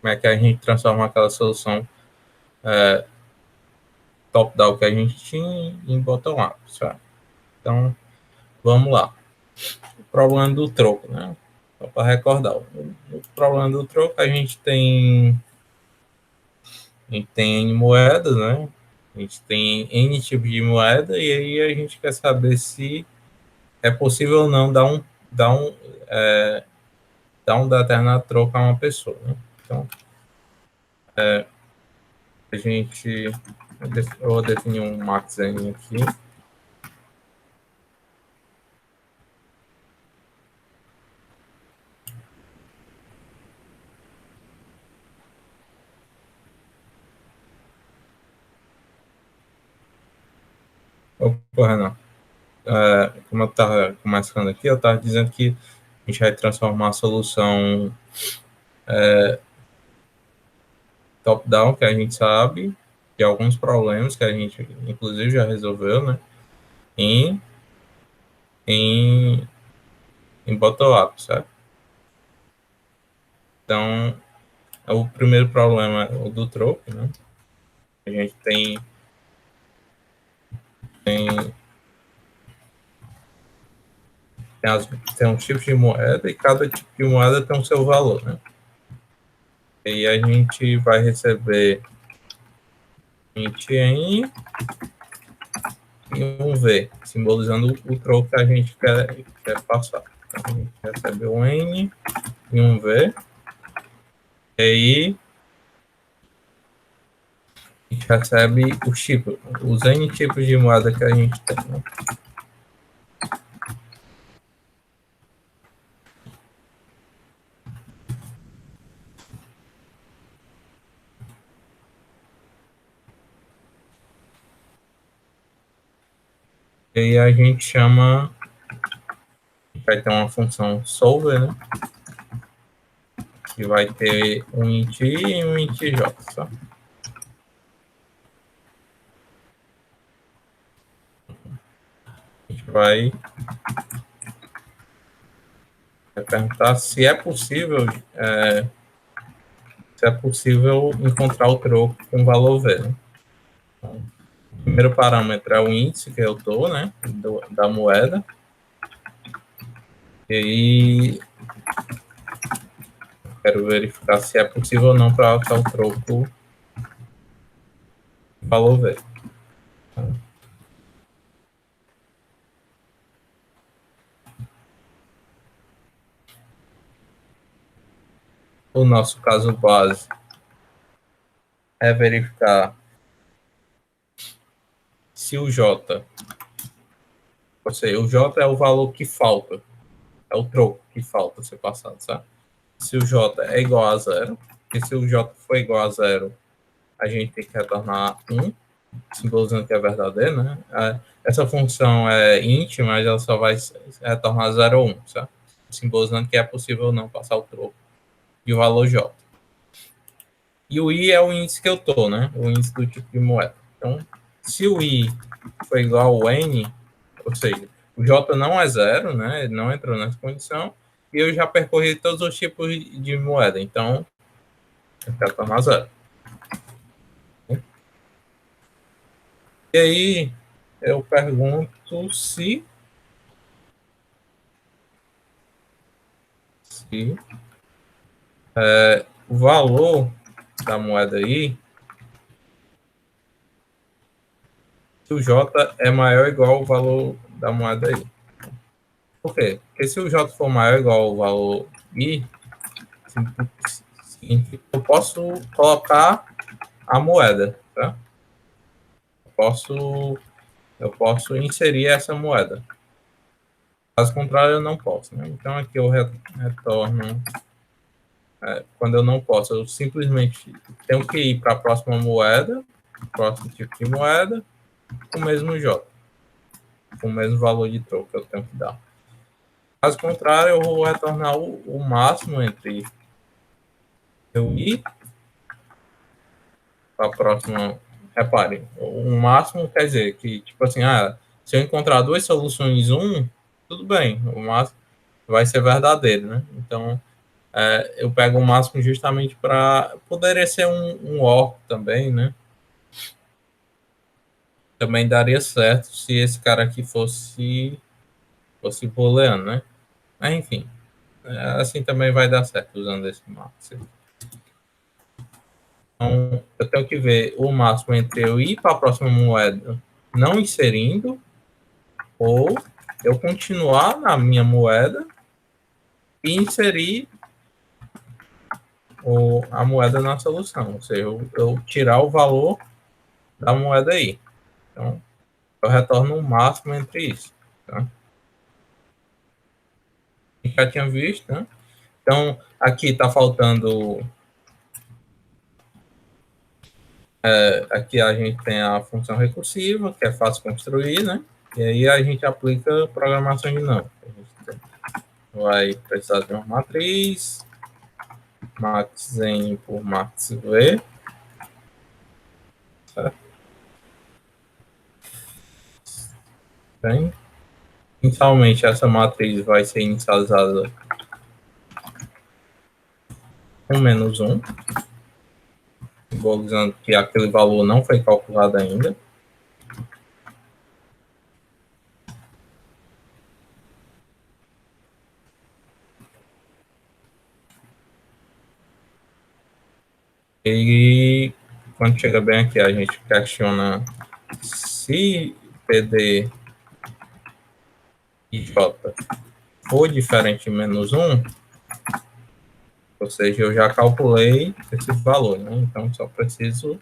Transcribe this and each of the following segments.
como é que a gente transforma aquela solução top-down que a gente tinha em bottom-up, certo? Então, vamos lá. O problema do troco, né? Só para recordar. O problema do troco, a gente tem N moedas, né? A gente tem N tipos de moeda e aí a gente quer saber se é possível ou não dar um determinado troco a uma pessoa, né? Então, a gente... Eu vou definir um max n aqui. Opa, Renan. Como eu estava começando aqui, eu estava dizendo que a gente vai transformar a solução top-down, que a gente sabe, de alguns problemas que a gente, inclusive, já resolveu, né? Em, em, em bottom-up, certo? Então, o primeiro problema é o do troco, né? A gente tem, tem um tipo de moeda e cada tipo de moeda tem o seu valor, né? E a gente vai receber int n e um v, simbolizando o troco que a gente quer passar. Então, a gente recebe um n e um v, e aí a gente recebe os tipos, os n tipos de moeda que a gente tem, né? E aí a gente chama, vai ter uma função solver, né? Que vai ter um int i e um int j, tá? A gente vai perguntar se é possível encontrar o troco com valor v, né? Então, o primeiro parâmetro é o índice que eu dou, né, da moeda. E aí quero verificar se é possível ou não para achar o troco valor v. O nosso caso base é verificar se o J, ou seja, o J é o valor que falta, é o troco que falta ser passado, sabe? Se o J é igual a zero, e se o J for igual a zero, a gente tem que retornar 1, simbolizando que é verdadeiro, né? Essa função é int, mas ela só vai retornar 0 ou 1, certo? Simbolizando que é possível não passar o troco de valor J. E o i é o índice que eu estou, né? O índice do tipo de moeda. Então, se o i for igual ao n, ou seja, o j não é zero, né? Ele não entrou nessa condição, e eu já percorri todos os tipos de moeda. Então, eu quero tornar zero. E aí, eu pergunto se o valor da moeda aí, se o J é maior ou igual ao valor da moeda aí. Por quê? Porque se o J for maior ou igual ao valor I, eu posso colocar a moeda, tá? Eu posso inserir essa moeda. Caso contrário, eu não posso, né? Então, aqui eu retorno. Quando eu não posso, eu simplesmente tenho que ir para a próxima moeda, próximo tipo de moeda, com o mesmo J, com o mesmo valor de troco que eu tenho que dar. Caso contrário, eu vou retornar o máximo entre eu ir para a próxima. Repare, o máximo quer dizer que, tipo assim, se eu encontrar duas soluções tudo bem, o máximo vai ser verdadeiro, né? Então, eu pego o máximo justamente para... Poderia ser um OR também, né? Também daria certo se esse cara aqui fosse booleano, né? Mas, enfim, assim também vai dar certo usando esse máximo. Então, eu tenho que ver o máximo entre eu ir para a próxima moeda não inserindo, ou eu continuar na minha moeda e inserir a moeda na solução. Ou seja, eu tirar o valor da moeda aí. Então, eu retorno o máximo entre isso. Tá? Já tinha visto, né? Então, aqui está faltando... aqui a gente tem a função recursiva, que é fácil construir, né? E aí a gente aplica programação dinâmica. A gente vai precisar de uma matriz, max n por max v, certo? Bem, inicialmente essa matriz vai ser inicializada com -1, simbolizando que aquele valor não foi calculado ainda. E quando chega bem aqui, a gente questiona se PD e J for diferente de -1, ou seja, eu já calculei esse valor, né? Então só preciso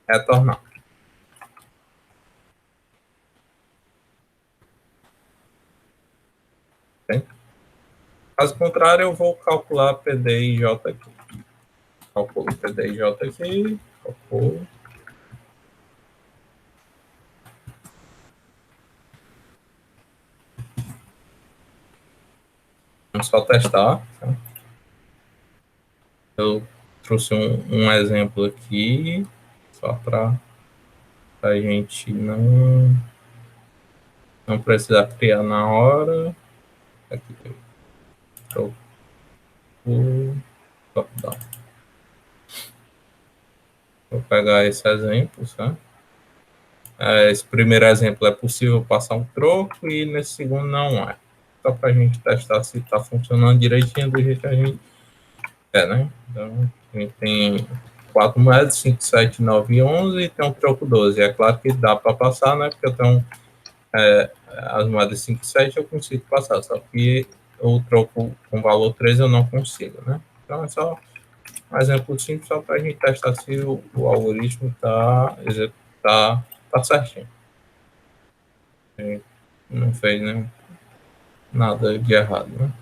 retornar. Okay? Caso contrário, eu vou calcular PD e J aqui. Calculo PD e J aqui, calculo. Vamos só testar. Tá? Eu trouxe um exemplo aqui, só para a gente não precisar criar na hora. Aqui, top-down. Vou pegar esse exemplo, tá? Esse primeiro exemplo é possível passar um troco e nesse segundo não é. Só para a gente testar se está funcionando direitinho do jeito que a gente quer, né? Então, a gente tem 4 moedas, 5, 7, 9 e 11 e tem um troco 12. É claro que dá para passar, né? Porque eu tenho as moedas 5 e 7 eu consigo passar, só que o troco com valor 13 eu não consigo, né? Então, é só um exemplo simples só para a gente testar se o algoritmo tá certinho. Não fez nada de errado, né?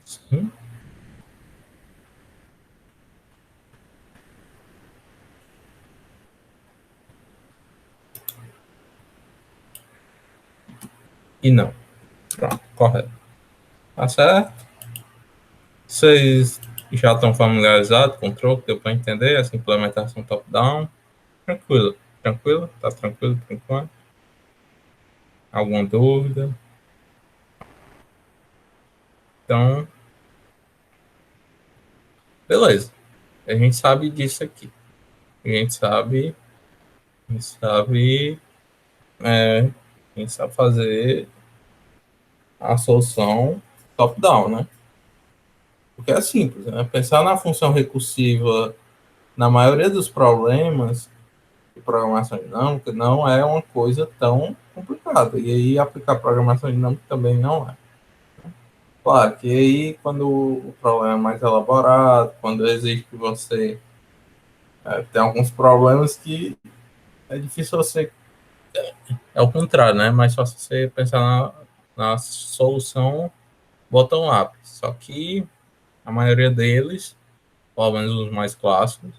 Sim. E não. Pronto, correto. Tá certo? Vocês já estão familiarizados com o troco? Deu para entender essa implementação top-down? Tranquilo, tranquilo? Tá tranquilo por enquanto? Alguma dúvida? Então, beleza. A gente sabe disso aqui. A gente sabe, a gente sabe fazer a solução top-down, né? Porque é simples, né? Pensar na função recursiva na maioria dos problemas de programação dinâmica não é uma coisa tão complicada. E aí aplicar programação dinâmica também não é. Claro que aí quando o problema é mais elaborado, quando exige que você tem alguns problemas que é difícil você... É o contrário, né? Mais fácil você pensar na solução bottom-up. Só que a maioria deles, pelo menos os mais clássicos,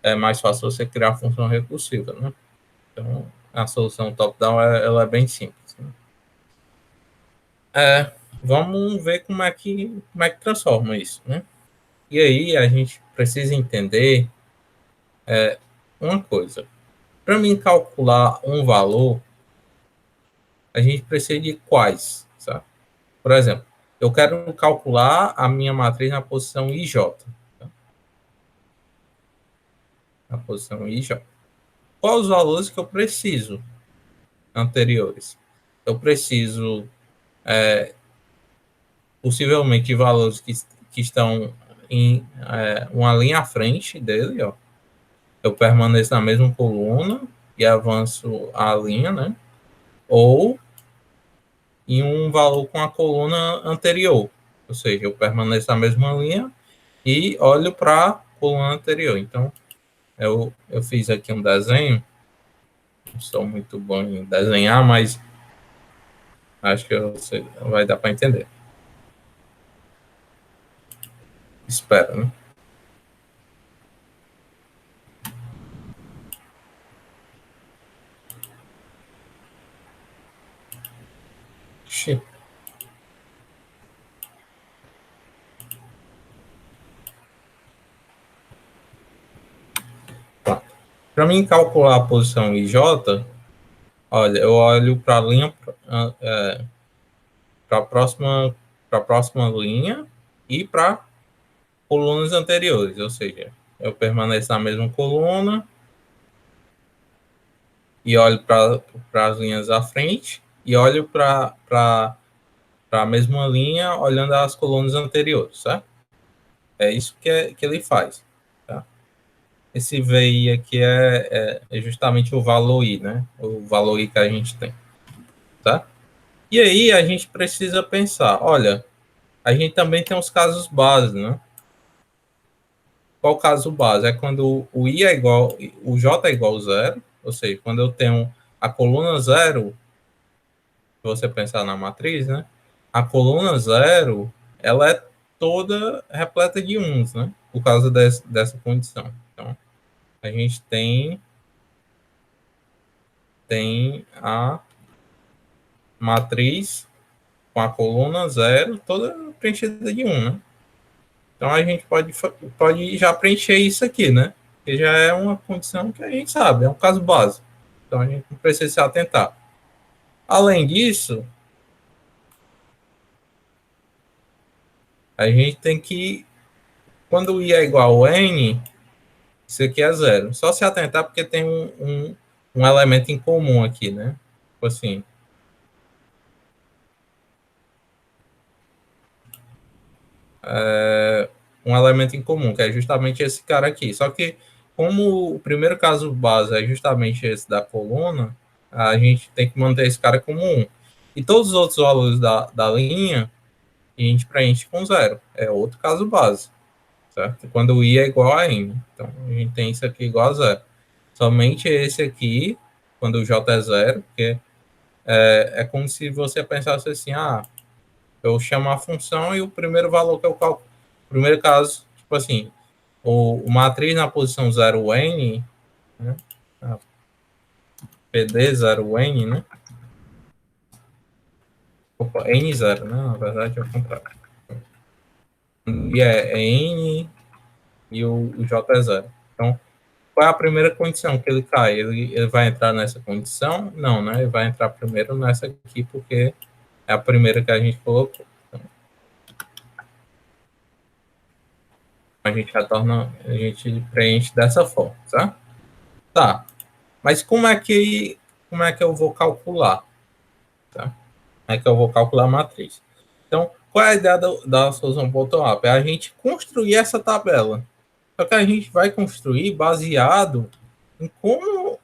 é mais fácil você criar a função recursiva, né? Então, a solução top-down ela é bem simples. Né? Vamos ver como é que transforma isso, né? E aí a gente precisa entender uma coisa. Para mim calcular um valor, a gente precisa de quais, sabe? Por exemplo, eu quero calcular a minha matriz na posição IJ. Tá? Na posição IJ. Quais os valores que eu preciso anteriores? Eu preciso, possivelmente, valores que estão em uma linha à frente dele, ó. Eu permaneço na mesma coluna e avanço a linha, né? Ou em um valor com a coluna anterior. Ou seja, eu permaneço na mesma linha e olho para a coluna anterior. Então, eu fiz aqui um desenho. Não sou muito bom em desenhar, mas acho que você vai dar para entender. Espero, né? Ixi. Tá. Para mim calcular a posição IJ, olha, eu olho para a linha, para a próxima linha e para colunas anteriores, ou seja, eu permaneço na mesma coluna e olho para as linhas à frente e olho para a mesma linha olhando as colunas anteriores, certo? É isso que ele faz. Tá? Esse VI aqui é justamente o valor I, né? O valor I que a gente tem. Tá? E aí a gente precisa pensar, olha, a gente também tem os casos base, né? Qual o caso base? É quando o I é igual, o J é igual a zero, ou seja, quando eu tenho a coluna zero, se você pensar na matriz, né? A coluna zero, ela é toda repleta de uns, né? Por causa dessa condição. Então, a gente tem a matriz com a coluna zero toda preenchida de um, né? Então, a gente pode já preencher isso aqui, né? Que já é uma condição que a gente sabe, é um caso básico. Então, a gente não precisa se atentar. Além disso, a gente tem que, quando o I é igual a N, isso aqui é zero. Só se atentar porque tem um elemento em comum aqui, né? Tipo assim, um elemento em comum, que é justamente esse cara aqui. Só que, como o primeiro caso base é justamente esse da coluna, a gente tem que manter esse cara como 1. E todos os outros valores da linha, a gente preenche com zero. É outro caso base, certo? Quando o I é igual a N. Então, a gente tem isso aqui igual a zero. Somente esse aqui, quando o J é zero, porque é como se você pensasse assim, eu chamo a função e o primeiro valor que eu calculo, o primeiro caso, tipo assim, o matriz na posição 0n, né, PD 0n, né, opa, n0, né, na verdade é o contrário. E é n e o j é 0. Então, qual é a primeira condição que ele cai? Ele vai entrar nessa condição? Não, né, ele vai entrar primeiro nessa aqui, porque é a primeira que a gente colocou. A gente preenche dessa forma, tá? Tá. Mas como é que eu vou calcular, tá? Como é que eu vou calcular a matriz? Então, qual é a ideia da solução bottom-up? É a gente construir essa tabela. Só que a gente vai construir baseado em como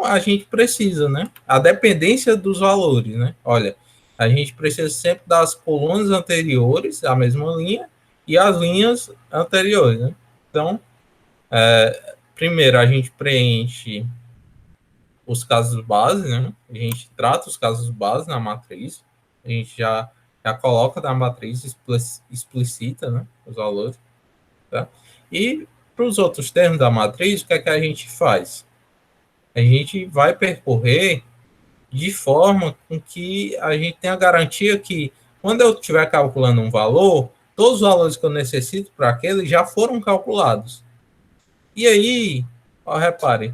a gente precisa, né? A dependência dos valores, né? Olha, a gente precisa sempre das colunas anteriores, a mesma linha, e as linhas anteriores, né? Então, primeiro a gente preenche os casos base, né? A gente trata os casos base na matriz. A gente já já coloca na matriz, explicita, né, os valores. Tá? E para os outros termos da matriz, o que é que a gente faz? A gente vai percorrer de forma com que a gente tenha a garantia que, quando eu estiver calculando um valor, todos os valores que eu necessito para aquele já foram calculados. E aí, ó, repare,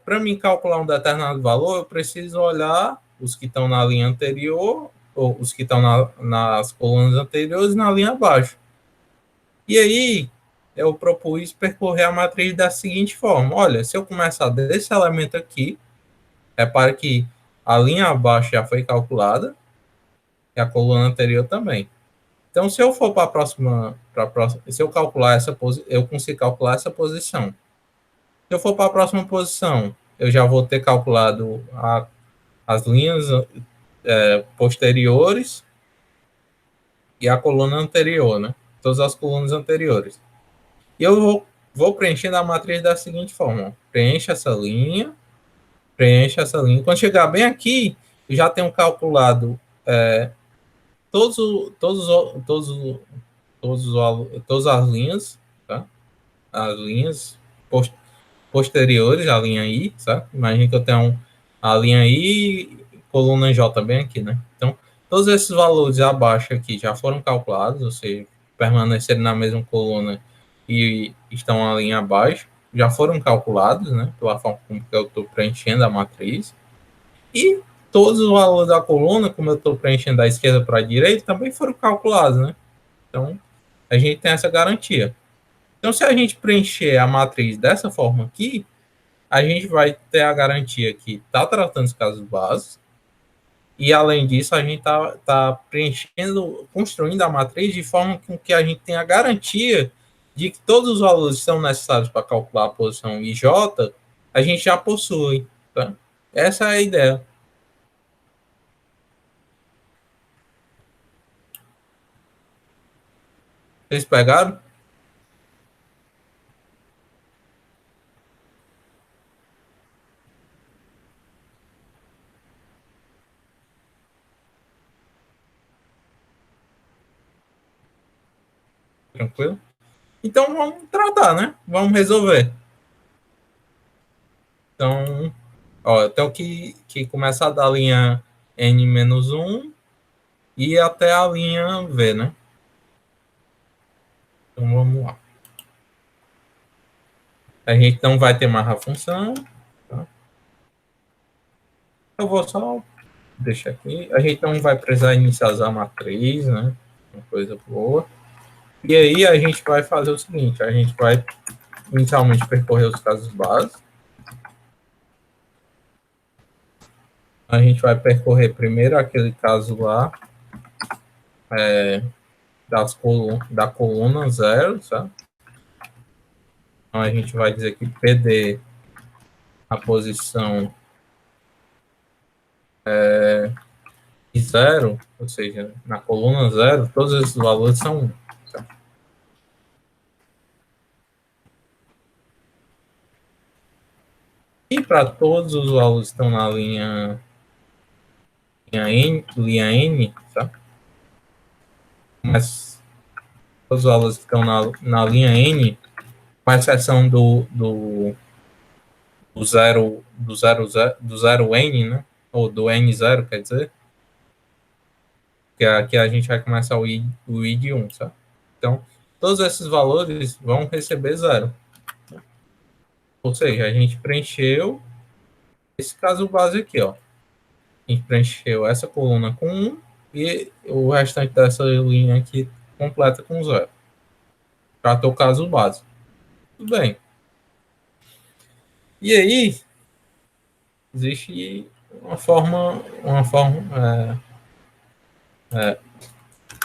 para mim calcular um determinado valor, eu preciso olhar os que estão na linha anterior, ou os que estão nas colunas anteriores e na linha abaixo. E aí, eu propus percorrer a matriz da seguinte forma. Olha, se eu começar desse elemento aqui, repare que a linha abaixo já foi calculada e a coluna anterior também. Então, se eu for para a próxima, se eu calcular essa posição, eu consigo calcular essa posição. Se eu for para a próxima posição, eu já vou ter calculado as linhas posteriores e a coluna anterior, né? Todas as colunas anteriores. E eu vou preenchendo a matriz da seguinte forma: preencha essa linha, preencha essa linha. Quando chegar bem aqui, eu já tenho calculado todas as linhas, tá? As linhas posteriores, a linha I, sabe? Imagina que eu tenho a linha I, coluna J bem aqui, né? Então, todos esses valores abaixo aqui já foram calculados, ou seja, permaneceram na mesma coluna e estão a linha abaixo, já foram calculados, né? Pela forma como eu estou preenchendo a matriz. E todos os valores da coluna, como eu estou preenchendo da esquerda para a direita, também foram calculados, né? Então, a gente tem essa garantia. Então, se a gente preencher a matriz dessa forma aqui, a gente vai ter a garantia que está tratando os casos básicos, e além disso, a gente está preenchendo, construindo a matriz de forma com que a gente tenha a garantia de que todos os valores que são necessários para calcular a posição IJ, a gente já possui. Tá? Essa é a ideia. Vocês pegaram? Tranquilo? Então vamos tratar, né? Vamos resolver. Então, ó, eu tenho que começar da linha N-1 e até a linha V, né? Então vamos lá. A gente não vai ter mais a função. Tá? Eu vou só deixar aqui. A gente não vai precisar inicializar a matriz, né? Uma coisa boa. E aí a gente vai fazer o seguinte: a gente vai inicialmente percorrer os casos básicos. A gente vai percorrer primeiro aquele caso lá da coluna 0, sabe? Então a gente vai dizer que PD, a posição de 0, ou seja, na coluna 0, todos esses valores são 1. Tá? E para todos os valores que estão na linha N, tá? Mas todos os valores que estão na linha N, com exceção do 0 N, né? Ou do N0, quer dizer, que aqui a gente vai começar o I de 1, sabe? Então, todos esses valores vão receber 0. Ou seja, a gente preencheu esse caso base aqui, ó. A gente preencheu essa coluna com 1 e o restante dessa linha aqui completa com 0. Tratou o caso básico. Tudo bem. E aí, existe uma forma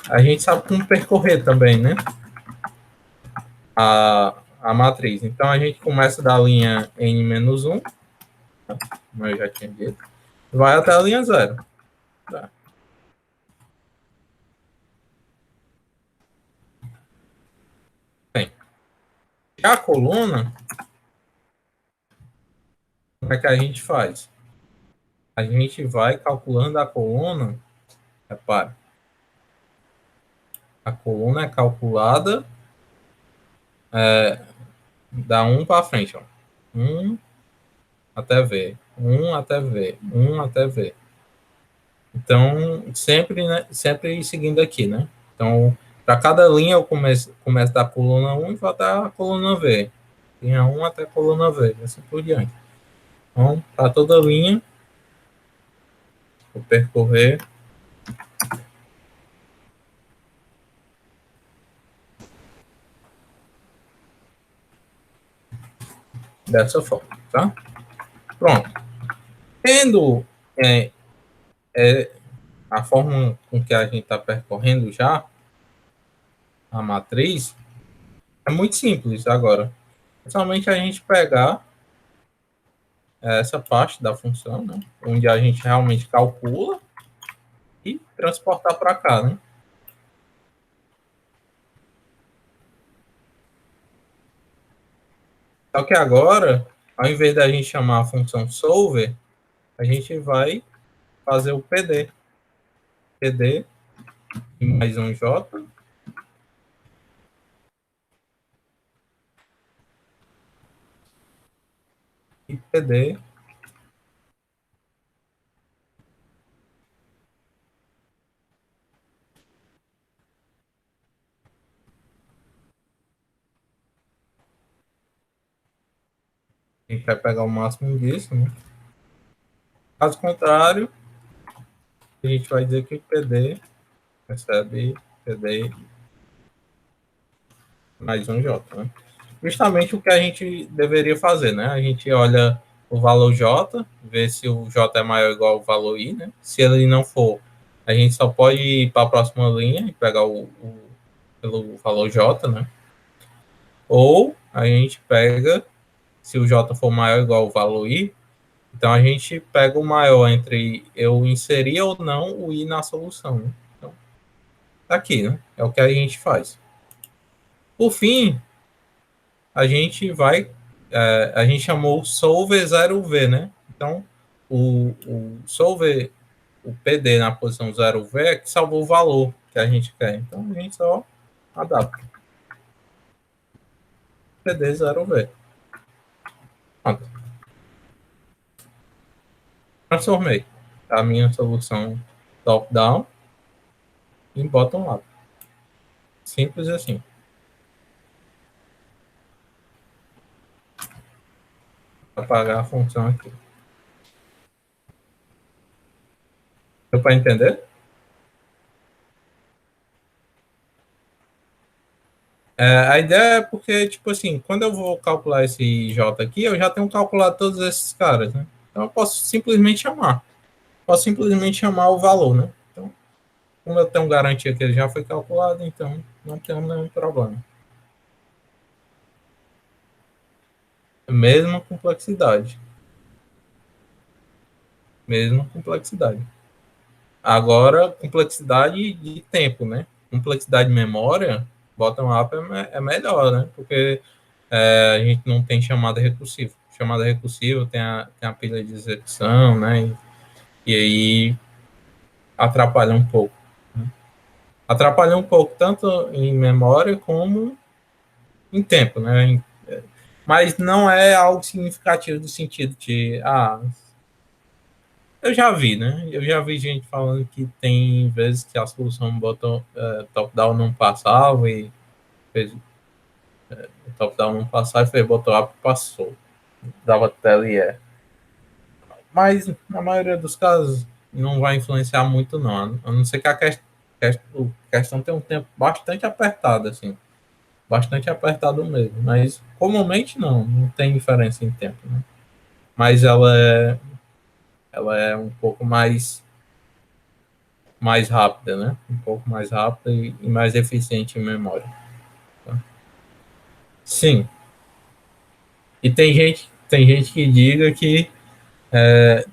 a gente sabe como percorrer também, né? A matriz. Então, a gente começa da linha N-1, como eu já tinha dito, vai até a linha 0. Tá? Bem, já a coluna, como é que a gente faz? A gente vai calculando a coluna, repara, A coluna é calculada da 1 para frente, ó. 1 até V, 1 até V, 1 até V. Então, sempre, né, sempre seguindo aqui, né? Então, para cada linha eu começo da coluna 1 e vou até a coluna V. Linha 1 até a coluna V, assim por diante. Então, para toda linha, vou percorrer dessa forma, tá? Pronto. Tendo é, a forma com que a gente está percorrendo já, a matriz, é muito simples agora. É somente a gente pegar essa parte da função, né, onde a gente realmente calcula e transportar para cá, né? Só que agora, ao invés da gente chamar a função solver, a gente vai fazer o PD. PD e mais um J e PD. A gente vai pegar o máximo disso, né? Caso contrário, a gente vai dizer que o PD recebe PD mais um J, né? Justamente o que a gente deveria fazer, né? A gente olha o valor J, vê se o J é maior ou igual ao valor I, né? Se ele não for, a gente só pode ir para a próxima linha e pegar pelo valor J, né? Ou a gente pega, se o J for maior ou igual ao valor I, então a gente pega o maior entre eu inserir ou não o I na solução, né? Então, tá aqui, né? É o que a gente faz. Por fim, a gente vai, a gente chamou solver 0V, né? Então, o solver, o PD na posição 0V é que salvou o valor que a gente quer. Então, a gente só adapta. PD 0V. Pronto. Transformei a minha solução top-down em bottom-up. Simples assim. Apagar a função aqui. Deu para entender? A ideia é porque, tipo assim, quando eu vou calcular esse J aqui, eu já tenho calculado todos esses caras, né? Então eu posso simplesmente chamar. Posso simplesmente chamar o valor, né? Então, como eu tenho garantia que ele já foi calculado, então não tenho nenhum problema. Mesma complexidade. Mesma complexidade. Agora, complexidade de tempo, né? Complexidade de memória, bottom-up é melhor, né? Porque a gente não tem chamada recursiva. Chamada recursiva tem a pilha de execução, né? E aí atrapalha um pouco. Né? Atrapalha um pouco tanto em memória como em tempo, né? Mas não é algo significativo do sentido de, eu já vi, né? Eu já vi gente falando que tem vezes que a solução top-down não passava e fez o top-down não passava e fez bottom-up e passou. Dava TLE. Mas na maioria dos casos não vai influenciar muito, não. A não ser que a questão tenha um tempo bastante apertado, assim. Bastante apertado mesmo. Mas comumente não tem diferença em tempo, né? Mas ela é um pouco mais rápida, né? Um pouco mais rápida e mais eficiente em memória. Tá? Sim. E tem gente que diga que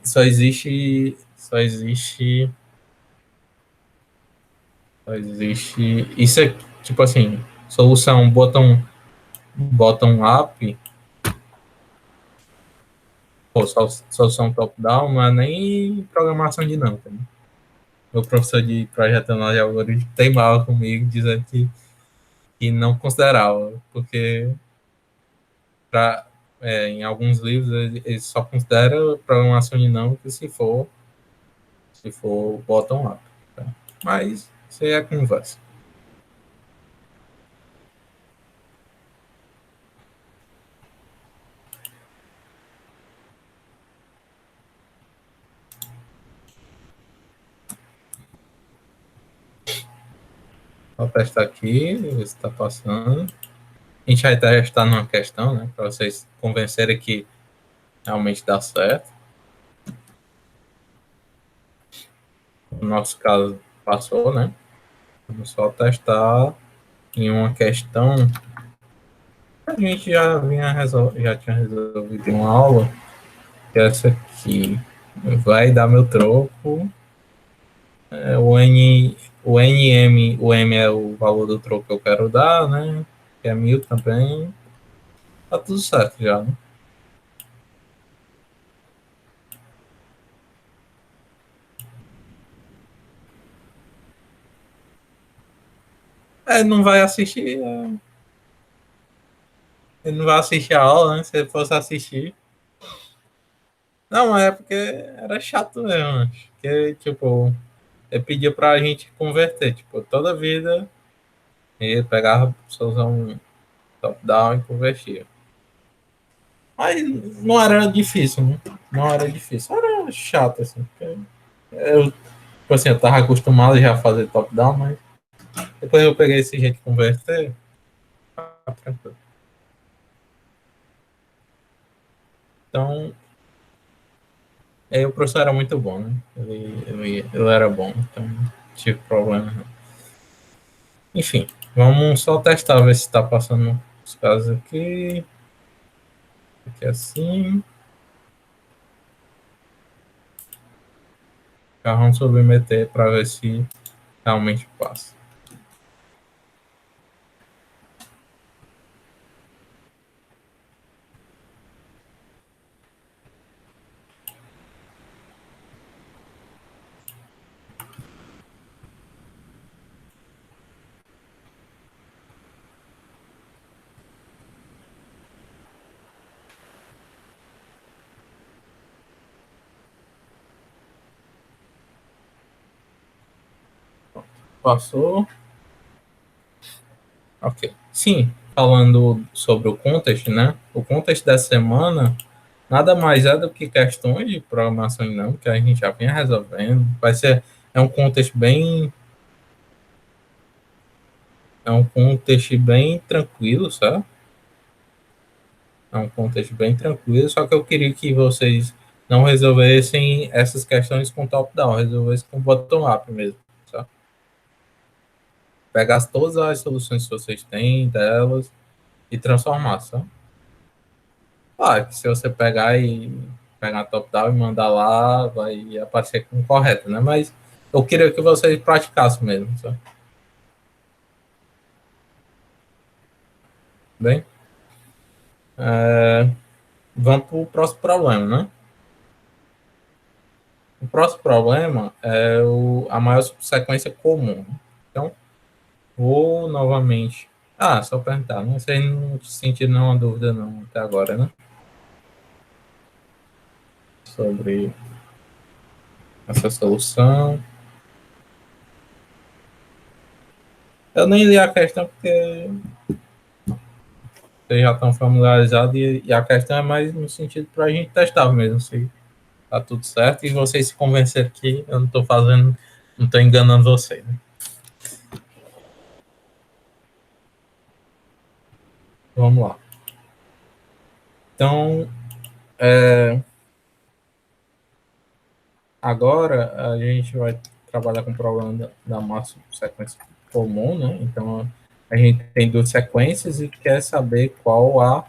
só existe isso é tipo assim, solução bottom up, ou solução top down não é nem programação dinâmica, né? meu professor de projeto de análise de algoritmo teimava comigo, dizendo que não considerava, porque em alguns livros ele só considera programação dinâmica se for bottom-up. Tá? Mas isso aí é conversa. Vou testar aqui, ver se está passando. A gente vai testar numa questão, né? Para vocês convencerem que realmente dá certo. No nosso caso, passou, né? Vamos só testar em uma questão que a gente já tinha resolvido em uma aula, que é essa aqui. Vai dar meu troco. O M é o valor do troco que eu quero dar, né? Que é 1.000 também. Tá tudo certo já, né? Não vai assistir. Ele não vai assistir a aula, né? Se ele fosse assistir. Não, é porque era chato mesmo, né? Porque, tipo, ele pedia pra gente converter. Tipo, toda vida ele pegava solução top-down e convertia. Mas não era difícil, né? Não era difícil. Era chato, assim. Eu, tipo assim, eu tava acostumado já a fazer top-down, mas depois eu peguei esse jeito de converter. Tá tranquilo. Então, aí o professor era muito bom, né? Ele era bom, então não tive problema. Não. Enfim, vamos só testar, ver se está passando os casos aqui. Aqui assim. Já vamos submeter para ver se realmente passa. Passou. Ok. Sim, falando sobre o contest, né? O contest dessa semana nada mais é do que questões de programação dinâmica que a gente já vinha resolvendo. É um contest bem, é um contest bem tranquilo, sabe? É um contexto bem tranquilo, só que eu queria que vocês não resolvessem essas questões com top-down, resolvessem com bottom-up mesmo, sabe? Pegar todas as soluções que vocês têm delas e transformar, sabe? Claro que se você pegar top-down e mandar lá, vai aparecer como correto, né? Mas eu queria que vocês praticassem mesmo, sabe? Bem, vamos para o próximo problema, né? O próximo problema é a maior subsequência comum. Então, vou novamente. Só perguntar, não sei, não sentiram nenhuma dúvida não até agora, né? Sobre essa solução. Eu nem li a questão porque vocês já estão familiarizados e a questão é mais no sentido para a gente testar mesmo se tá tudo certo e vocês se convencerem que eu não estou fazendo, não estou enganando vocês, né? Vamos lá. Então, agora a gente vai trabalhar com o problema da massa sequência comum, né? Então a gente tem duas sequências e quer saber qual a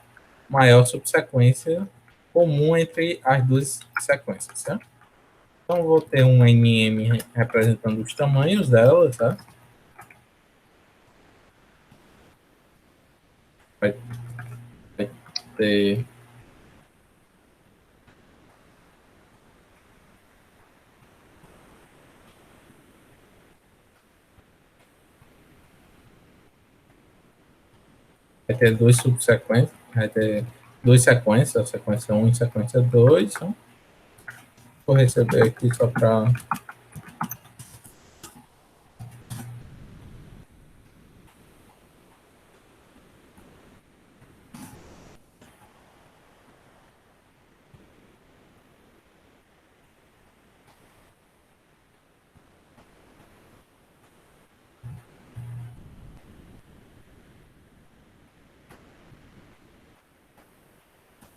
maior subsequência comum entre as duas sequências, certo? Então vou ter um NM representando os tamanhos delas, tá? Vai ter vai ter duas subsequências, vai ter duas sequências, a sequência 1 e a sequência 2. Então, vou receber aqui só para...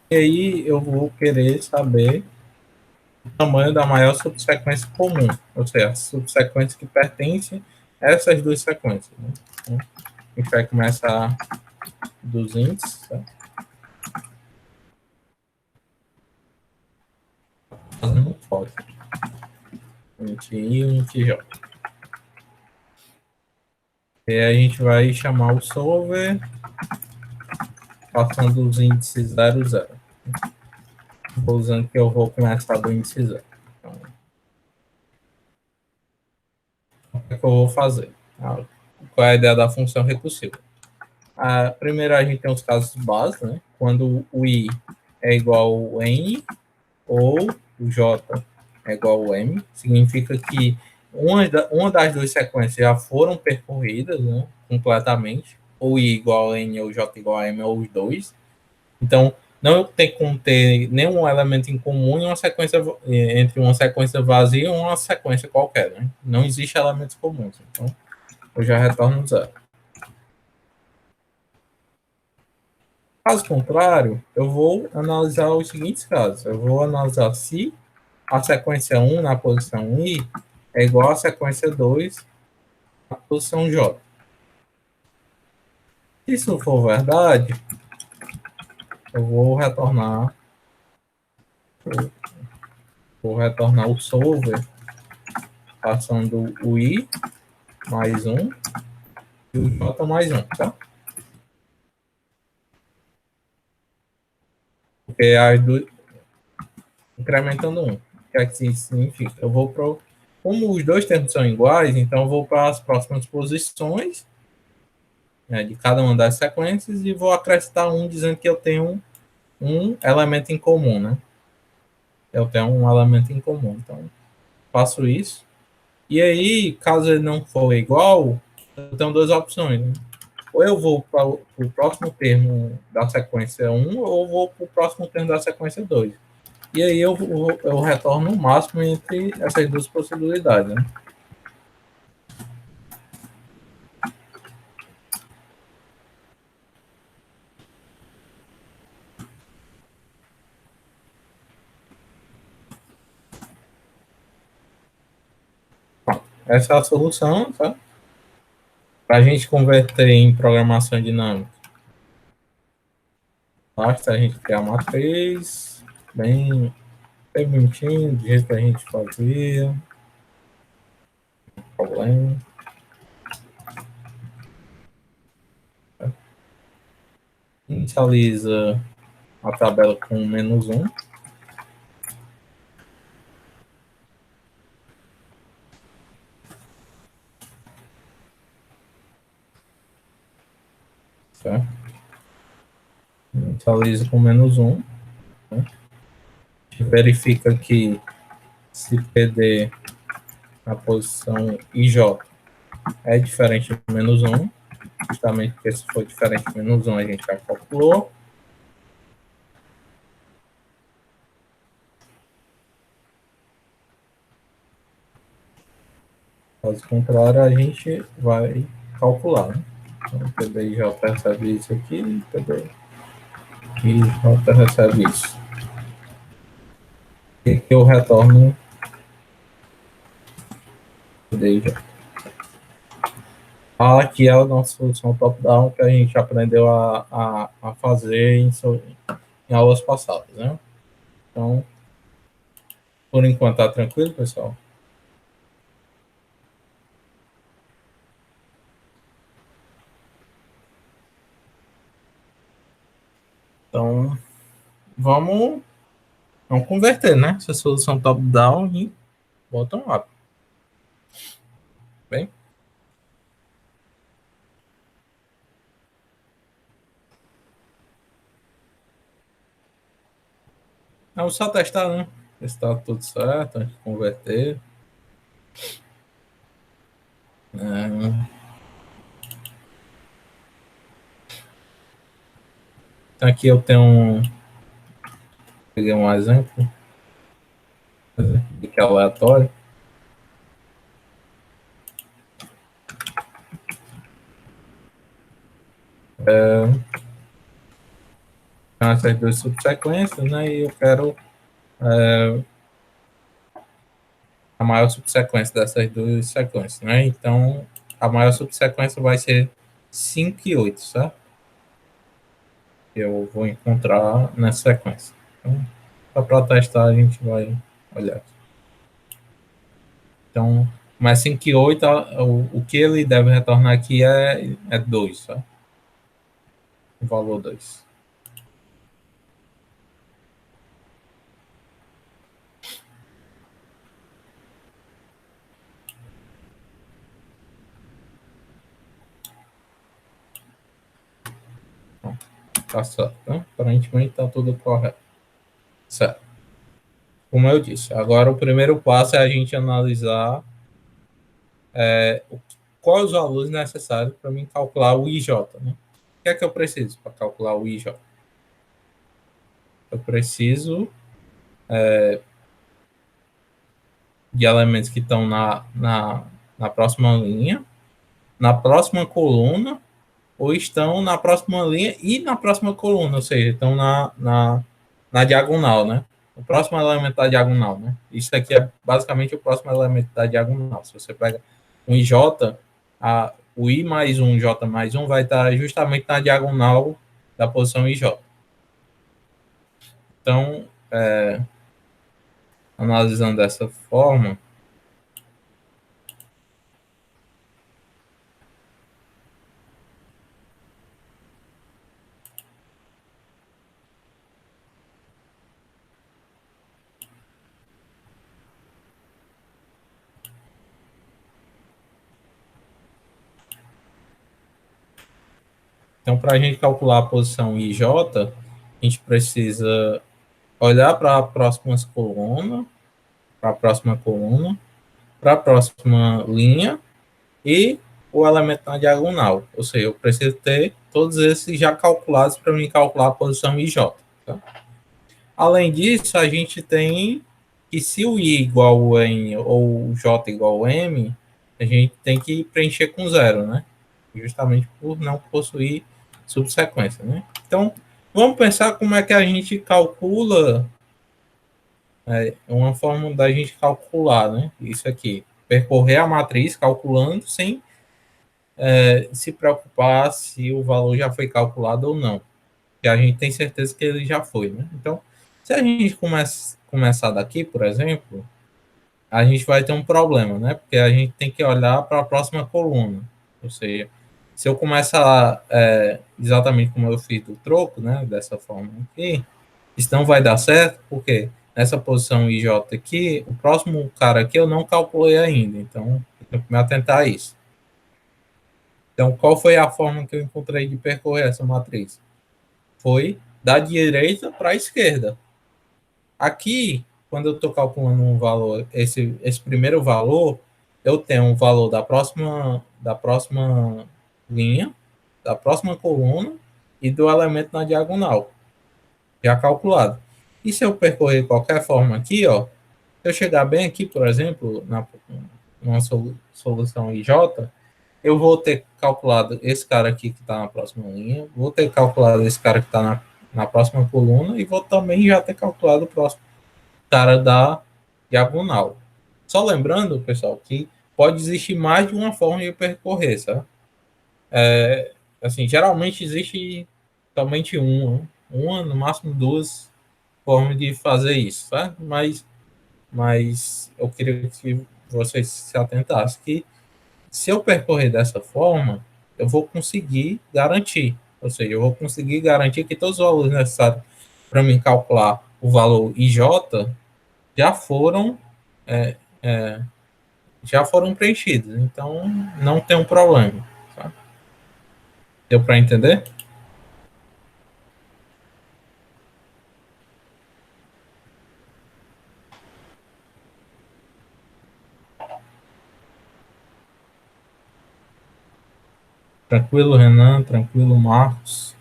E aí eu vou querer saber o tamanho da maior subsequência comum, ou seja, a subsequência que pertence a essas duas sequências. Né? Então, a gente vai começar dos índices, tá? Fazendo foto. Int I e int J. E aí a gente vai chamar o solver passando os índices 0, 0. Usando que eu vou começar do índice 0. Então, o que é que eu vou fazer? Qual é a ideia da função recursiva? Primeiro a gente tem os casos básicos, né? Quando o I é igual ao N ou o J é igual ao M, significa que uma das duas sequências já foram percorridas, né, completamente, ou I igual a N ou J igual a M, ou os dois. Então, não tem como ter nenhum elemento em comum em uma sequência, entre uma sequência vazia e uma sequência qualquer. Né? Não existe elementos comuns. Então, eu já retorno zero. Caso contrário, eu vou analisar os seguintes casos. Eu vou analisar se a sequência 1 na posição I é igual à sequência 2 na posição J. Se isso for verdade, eu vou retornar o solver passando o I mais 1 e o J mais 1, tá? Porque as duas incrementando 1. O que é que isso significa? Eu vou para... Como os dois termos são iguais, então eu vou para as próximas posições, né, de cada uma das sequências e vou acrescentar um dizendo que eu tenho um elemento em comum, né? Eu tenho um elemento em comum. Então, faço isso. E aí, caso ele não for igual, eu tenho duas opções. Né? Ou eu vou para o próximo termo da sequência 1, ou vou para o próximo termo da sequência 2. E aí eu retorno o máximo entre essas duas possibilidades. Né? Essa é a solução, tá? Para a gente converter em programação dinâmica, basta a gente criar uma matriz bem bonitinho, do jeito que a gente fazia. Problema. Inicializa a tabela com menos 1. Certo? Inicializa com menos 1. Né? Verifica que se PD na posição IJ é diferente de menos 1, justamente porque se for diferente de menos 1 a gente já calculou. Caso contrário, a gente vai calcular. Né? Então, PDIJ recebe isso aqui, PDIJ recebe isso. E aqui eu retorno PDIJ. Aqui é a nossa solução top-down que a gente aprendeu a fazer em aulas passadas, né? Então, por enquanto tá tranquilo, pessoal? Então, vamos converter, né? Essa solução top-down em bottom-up. Bem? Vamos só testar, né? Ver se está tudo certo, antes de converter. Então aqui eu tenho peguei um exemplo de que é aleatório. Essas duas subsequências, né? E eu quero a maior subsequência dessas duas sequências, né? Então, a maior subsequência vai ser 5 e 8, certo? Eu vou encontrar nessa sequência. Então, só para testar, a gente vai olhar aqui. Então, mas 5 e 8, o que ele deve retornar aqui é 2, certo? O valor 2. Tá certo, né? Aparentemente está tudo correto. Certo. Como eu disse, agora o primeiro passo é a gente analisar quais os valores necessários para mim calcular o IJ, né? O que é que eu preciso para calcular o IJ? Eu preciso de elementos que estão na próxima linha, na próxima coluna, ou estão na próxima linha e na próxima coluna, ou seja, estão na diagonal, né? O próximo elemento da diagonal, né? Isso aqui é basicamente o próximo elemento da diagonal. Se você pega um IJ, o I mais um, J mais um vai estar justamente na diagonal da posição IJ. Então, analisando dessa forma, então para a gente calcular a posição IJ, a gente precisa olhar para a próxima coluna, para a próxima coluna, para a próxima linha e o elemento na diagonal. Ou seja, eu preciso ter todos esses já calculados para mim calcular a posição IJ. Tá? Além disso, a gente tem que se o I igual a N ou o J igual a M, a gente tem que preencher com zero, né? Justamente por não possuir subsequência, né? Então, vamos pensar como é que a gente calcula, uma forma da gente calcular, né? Isso aqui, percorrer a matriz calculando sem se preocupar se o valor já foi calculado ou não, que a gente tem certeza que ele já foi, né? Então, se a gente começar daqui, por exemplo, a gente vai ter um problema, né? Porque a gente tem que olhar para a próxima coluna, ou seja, se eu começar exatamente como eu fiz do troco, né? Dessa forma aqui, isso não vai dar certo, porque nessa posição IJ aqui, o próximo cara aqui eu não calculei ainda, então eu tenho que me atentar a isso. Então, qual foi a forma que eu encontrei de percorrer essa matriz? Foi da direita para a esquerda. Aqui, quando eu estou calculando um valor, esse primeiro valor, eu tenho um valor da próxima linha, da próxima coluna e do elemento na diagonal, já calculado. E se eu percorrer qualquer forma aqui, ó, se eu chegar bem aqui, por exemplo, numa solução IJ, eu vou ter calculado esse cara aqui que está na próxima linha, vou ter calculado esse cara que está na próxima coluna e vou também já ter calculado o próximo cara da diagonal. Só lembrando, pessoal, que pode existir mais de uma forma de percorrer, sabe? Assim, geralmente existe somente uma, no máximo duas formas de fazer isso, tá? Mas eu queria que vocês se atentassem que se eu percorrer dessa forma, eu vou conseguir garantir, ou seja, eu vou conseguir garantir que todos os valores necessários para mim calcular o valor IJ já foram é, é, já foram preenchidos. Então, não tem um problema. Tá? Deu para entender? Tranquilo, Renan? Tranquilo, Marcos?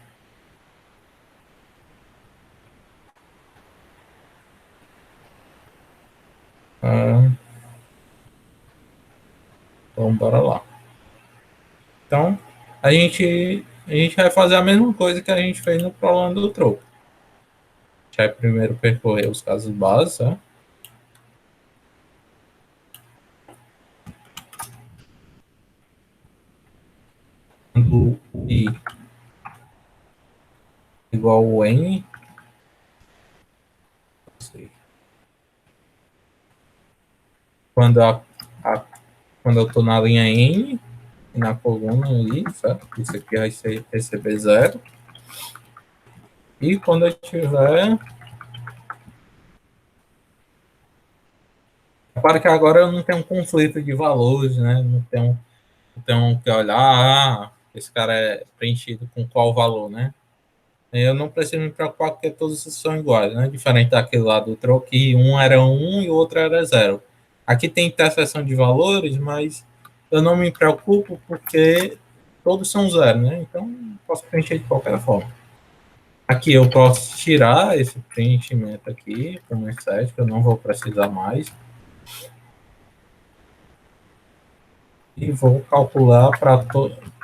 Ah, então, bora lá. Então, a gente vai fazer a mesma coisa que a gente fez no problema do troco. A gente vai primeiro percorrer os casos básicos, né? Quando I igual ao N, quando, a, quando eu estou na linha N, na coluna ali, certo? Isso aqui vai receber zero. E quando eu tiver. Repara que agora eu não tenho um conflito de valores, né? Não tenho que olhar, esse cara é preenchido com qual valor, né? Eu não preciso me preocupar porque todos são iguais, né? Diferente daquele lá do troque, um era um e o outro era zero. Aqui tem interseção de valores, mas eu não me preocupo porque todos são zero, né? Então, posso preencher de qualquer forma. Aqui eu posso tirar esse preenchimento aqui, como estética, eu não vou precisar mais. E vou calcular para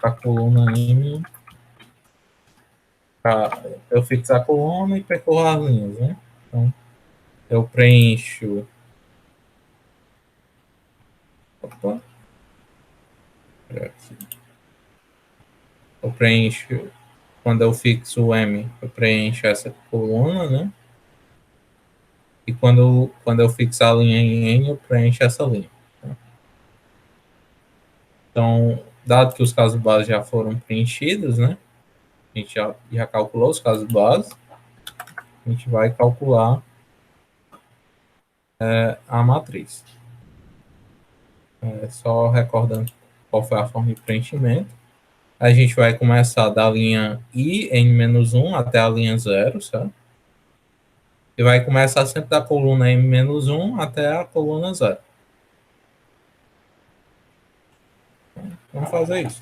a coluna M, pra eu fixar a coluna e percorrer as linhas, né? Então, eu preencho. Opa, eu preencho. Quando eu fixo o M, eu preencho essa coluna, né? E quando eu fixar a linha em N, eu preencho essa linha. Então, dado que os casos básicos já foram preenchidos, né? A gente já calculou os casos básicos, a gente vai calcular a matriz. Só recordando qual foi a forma de preenchimento. A gente vai começar da linha I em -1 até a linha 0, certo? E vai começar sempre da coluna M -1 até a coluna 0. Vamos fazer isso.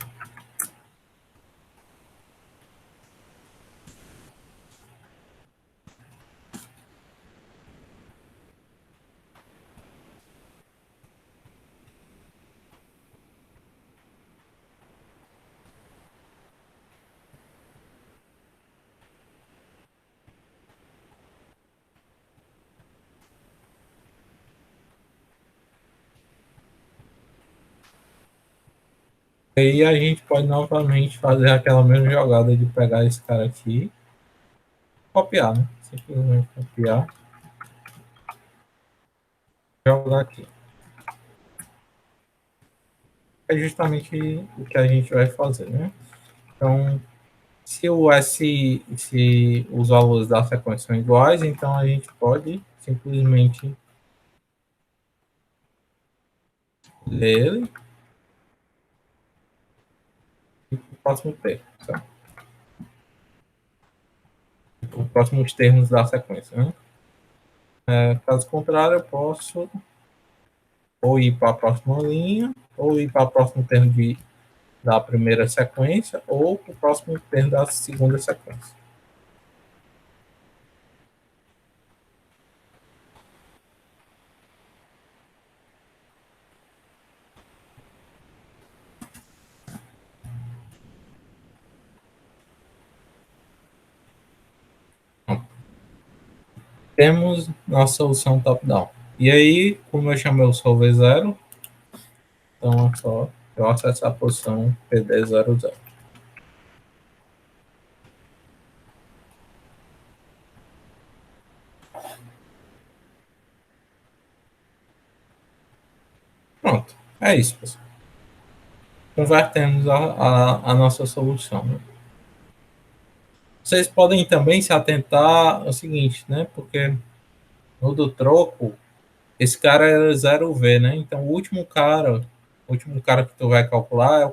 E aí a gente pode novamente fazer aquela mesma jogada de pegar esse cara aqui, copiar, né? Simplesmente copiar, jogar aqui. É justamente o que a gente vai fazer, né? Então, se os valores da sequência são iguais, então a gente pode simplesmente ler ele e o próximo termo, certo? Os próximos termos da sequência, né? Caso contrário, eu posso ou ir para a próxima linha, ou ir para o próximo termo da primeira sequência, ou para o próximo termo da segunda sequência. Então, temos nossa solução top-down. E aí, como eu chamei o solver zero, então é só eu acessar a posição PD00. Pronto, é isso, pessoal. Convertemos a nossa solução. Né? Vocês podem também se atentar ao seguinte, né? Porque no do troco, esse cara era 0V, né? Então o último cara que tu vai calcular é o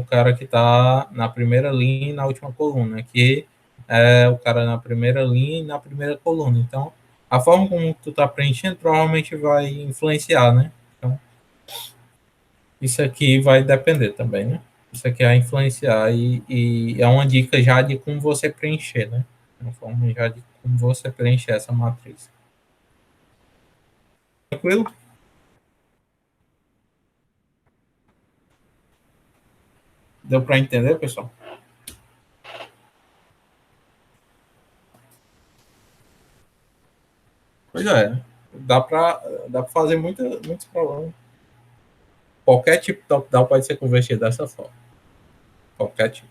cara que está na primeira linha e na última coluna, que é o cara na primeira linha e na primeira coluna. Então, a forma como tu está preenchendo provavelmente vai influenciar, né? Então, isso aqui vai depender também, né? isso aqui vai influenciar e é uma dica já de como você preencher, né? Uma forma já de como você preencher essa matriz. Tranquilo? Deu para entender, pessoal? Pois é, dá para fazer muitos problemas. Qualquer tipo de top-down pode ser convertido dessa forma. Qualquer tipo.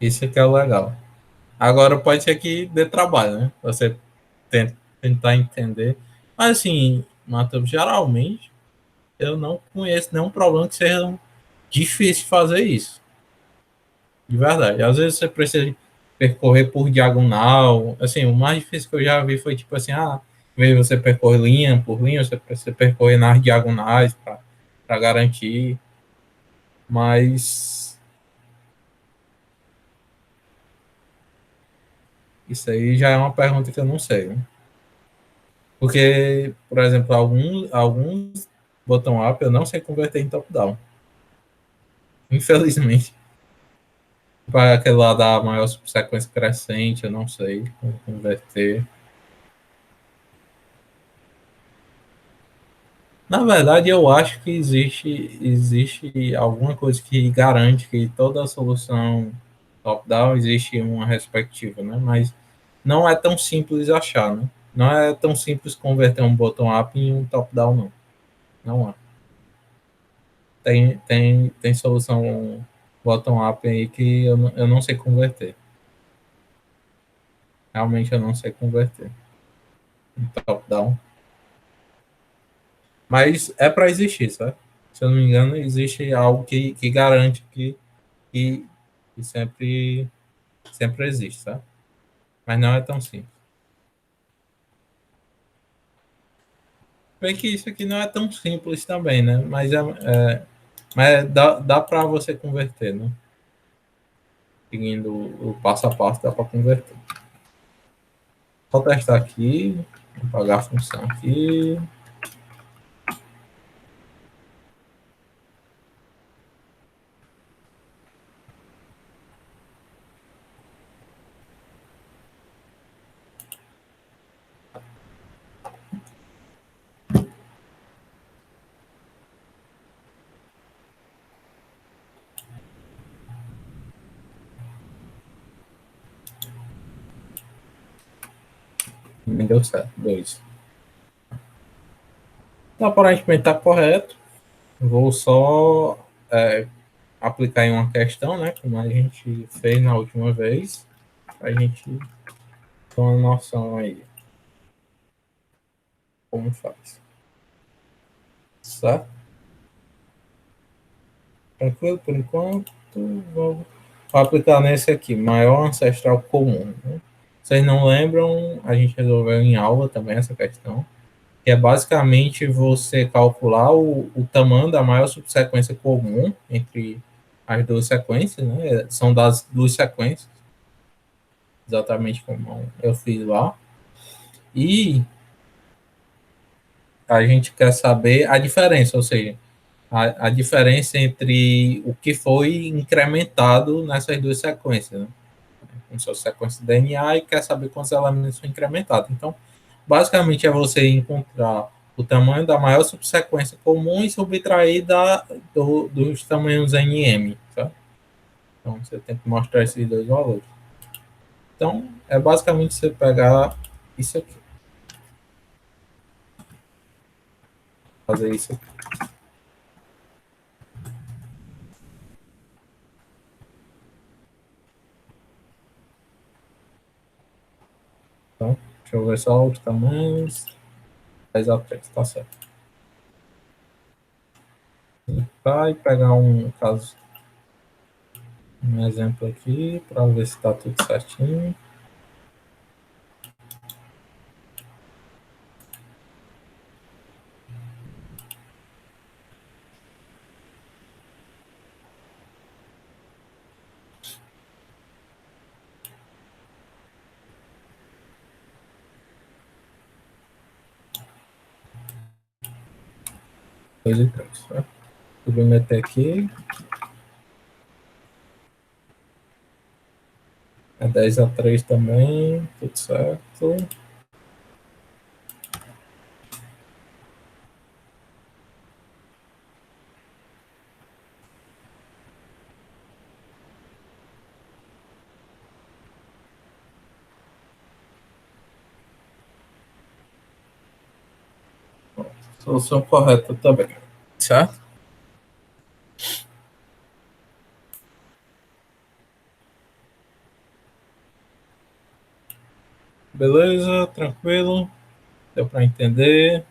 Isso que é o legal. Agora pode ser que dê trabalho, né? Você tentar entender. Mas assim, Matheus, geralmente eu não conheço nenhum problema que seja difícil fazer isso. De verdade. Às vezes você precisa percorrer por diagonal. Assim, o mais difícil que eu já vi foi tipo assim, em vez de você percorrer linha por linha, você precisa percorrer nas diagonais para garantir. Mas isso aí já é uma pergunta que eu não sei, né? Porque, por exemplo, alguns bottom-up eu não sei converter em top-down. Infelizmente. Para aquele lá da maior subsequência crescente, eu não sei como converter. Na verdade, eu acho que existe alguma coisa que garante que toda a solução top-down existe uma respectiva, né? Mas não é tão simples achar, né? Não é tão simples converter um bottom-up em um top-down, não. Não é. Tem solução bottom-up aí que eu não sei converter. Realmente eu não sei converter em top-down. Mas é para existir, sabe? Se eu não me engano, existe algo que garante que, que sempre existe, sabe? Mas não é tão simples. Bem que isso aqui não é tão simples também, né? Mas dá para você converter, né? Seguindo o passo a passo, dá para converter. Só testar aqui, apagar a função aqui. Me deu certo, dois. Então, aparentemente está correto. Vou só aplicar em uma questão, né? Como a gente fez na última vez. A gente ter uma noção aí como faz. Certo? Tranquilo por enquanto? Vou aplicar nesse aqui, maior ancestral comum. Né? Vocês não lembram? A gente resolveu em aula também essa questão. Que é basicamente você calcular o tamanho da maior subsequência comum entre as duas sequências, né? São das duas sequências, exatamente como eu fiz lá. E a gente quer saber a diferença, ou seja, a diferença entre o que foi incrementado nessas duas sequências, né? Como se fosse sequência de DNA e quer saber quantos elementos são incrementados. Então, basicamente é você encontrar o tamanho da maior subsequência comum e subtrair dos tamanhos NM, tá? Então, você tem que mostrar esses dois valores. Então, é basicamente você pegar isso aqui, fazer isso aqui. Então, deixa eu ver só os tamanhos. 10 a 3, tá certo. Vai pegar um caso, um exemplo aqui, para ver se está tudo certinho. 2 e 3. Tá? Submeter aqui. É 10 a 3 também. Tudo certo. Solução correta também. Certo? Beleza, tranquilo. Deu para entender.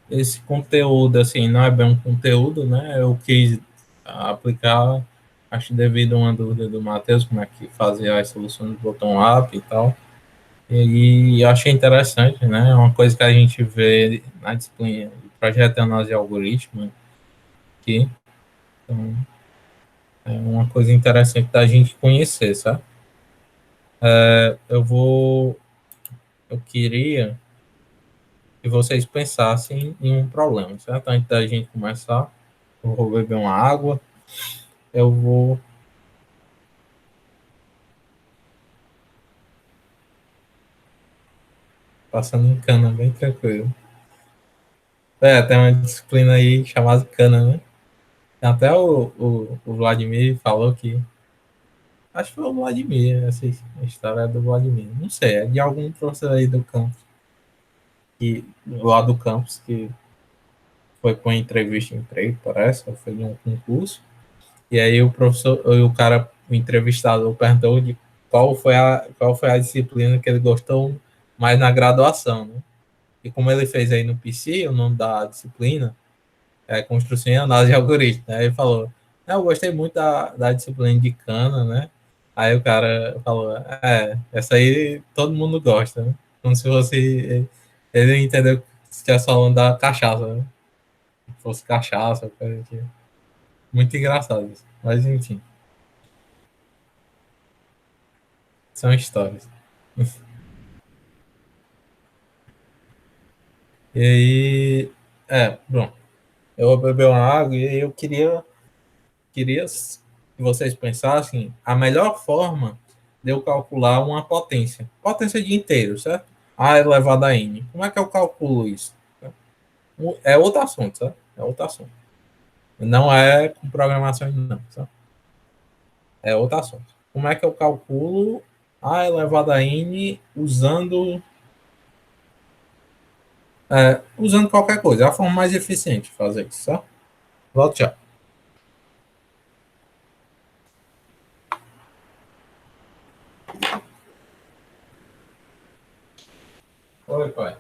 Esse conteúdo, assim, não é bem um conteúdo, né? Eu quis aplicar, acho devido a uma dúvida do Matheus, como é que fazia as soluções do bottom-up e tal. E eu achei interessante, né? É uma coisa que a gente vê na disciplina de projeto de análise de algoritmo aqui. Então, é uma coisa interessante da gente conhecer, sabe? Eu queria que vocês pensassem em um problema, certo? Antes da gente começar, eu vou beber uma água, eu vou passando em cana, bem tranquilo. É, tem uma disciplina aí chamada cana, né? Até o Vladimir falou que. Acho que foi o Vladimir, essa história é do Vladimir. Não sei, é de algum professor aí do campus, lá do campus, que foi com entrevista de emprego, parece, ou foi em um concurso. E aí o professor, o cara, o entrevistador, perguntou de qual foi a disciplina que ele gostou mais na graduação, né? E como ele fez aí no PC, o nome da disciplina construção e análise de algoritmo. Aí ele falou, eu gostei muito da disciplina de cana, né? Aí o cara falou, essa aí todo mundo gosta, né? Como se fosse, ele entendeu que estivesse falando da cachaça, né? Se fosse cachaça, coisa que... Muito engraçado isso. Mas enfim, são histórias. E aí, bom, eu vou beber uma água e aí eu queria que vocês pensassem a melhor forma de eu calcular uma potência. Potência de inteiro, certo? A elevado a n. Como é que eu calculo isso? É outro assunto, certo? É outro assunto. Não é com programação, não. Certo? É outro assunto. Como é que eu calculo a elevado a n usando qualquer coisa? É a forma mais eficiente de fazer isso, certo? Volto já. Oi, pai.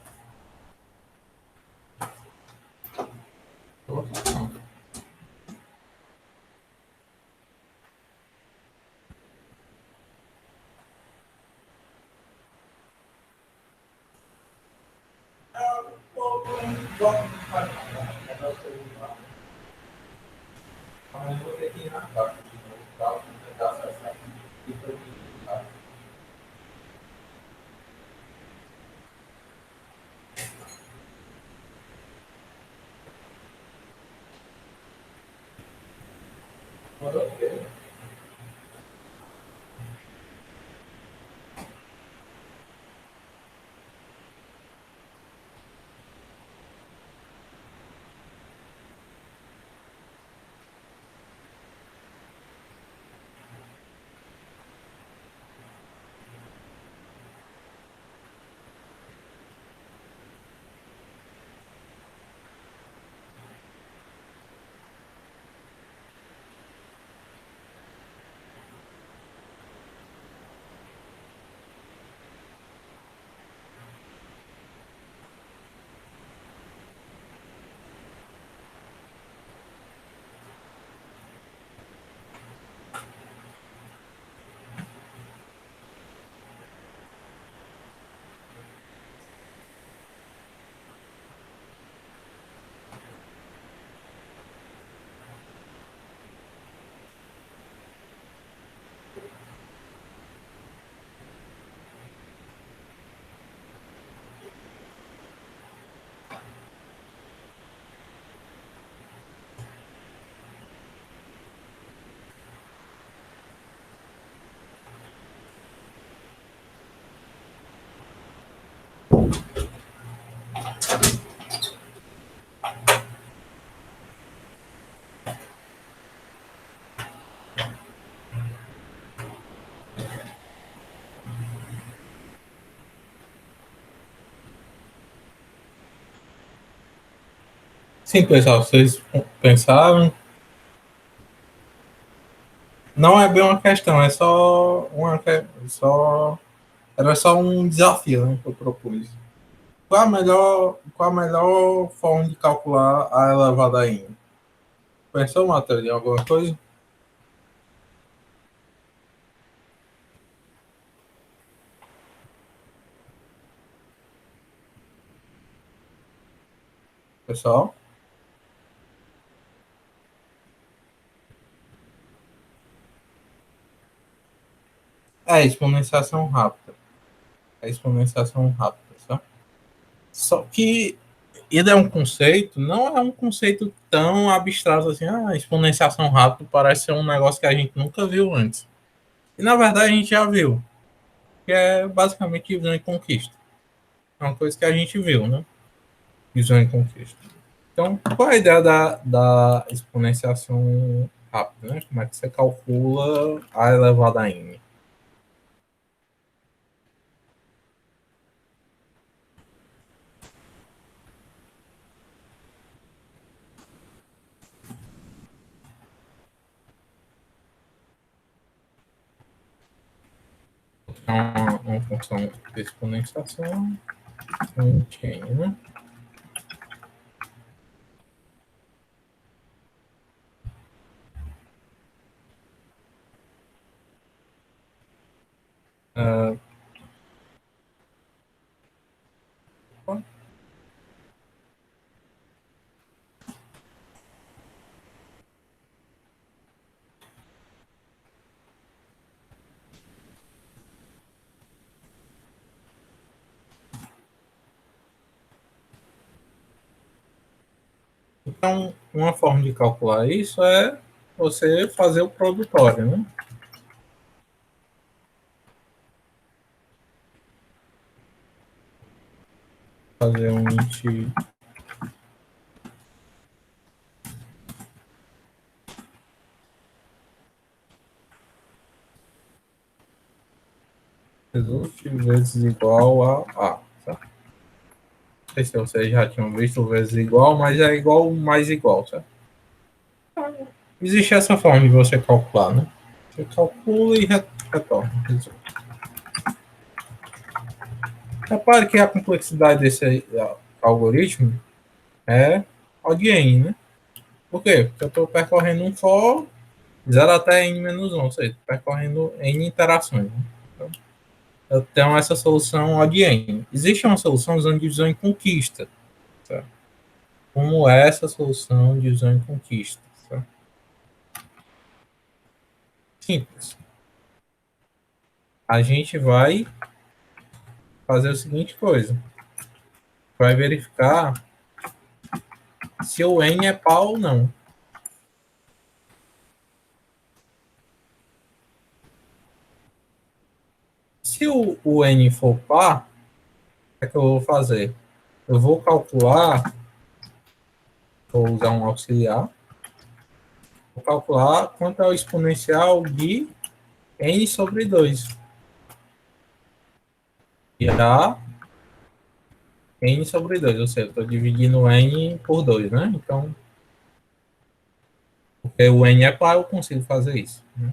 Sim, pessoal, vocês pensaram? Não é bem uma questão, é só era só um desafio, né, que eu propus. Qual a melhor forma de calcular a elevada a n? Pensou, Matheus, em alguma coisa? Pessoal? É exponenciação rápida. É exponenciação rápida, tá? Só que ele é um conceito, não é um conceito tão abstrato assim, exponenciação rápida parece ser um negócio que a gente nunca viu antes. E na verdade a gente já viu, que é basicamente divisão e conquista. É uma coisa que a gente viu, né? Divisão e conquista. Então, qual é a ideia da exponenciação rápida, né? Como é que você calcula a elevada a n? É uma função de exponenciação, um chain, né? Uh, então, uma forma de calcular isso é você fazer o produtório, né? Fazer um int result vezes igual a. Tá? Não sei se vocês já tinham visto vezes igual, mas é igual mais igual, tá? Existe essa forma de você calcular, né? Você calcula e retorna. Repare que a complexidade desse algoritmo é O de n, né? Por quê? Porque eu estou percorrendo um for 0 até n menos 1, ou seja, percorrendo n interações. Né? Então, eu tenho essa solução O de n. Existe uma solução usando divisão em conquista. Tá? Como é essa solução de divisão em conquista? Tá? Simples. A gente vai fazer a seguinte coisa. Vai verificar se o n é par ou não. Se o n for par, o que é que eu vou fazer? Eu vou calcular, vou usar um auxiliar, vou calcular quanto é o exponencial de n sobre 2. E a n sobre 2, ou seja, eu estou dividindo n por 2, né? Então, porque o n é par, eu consigo fazer isso. Né?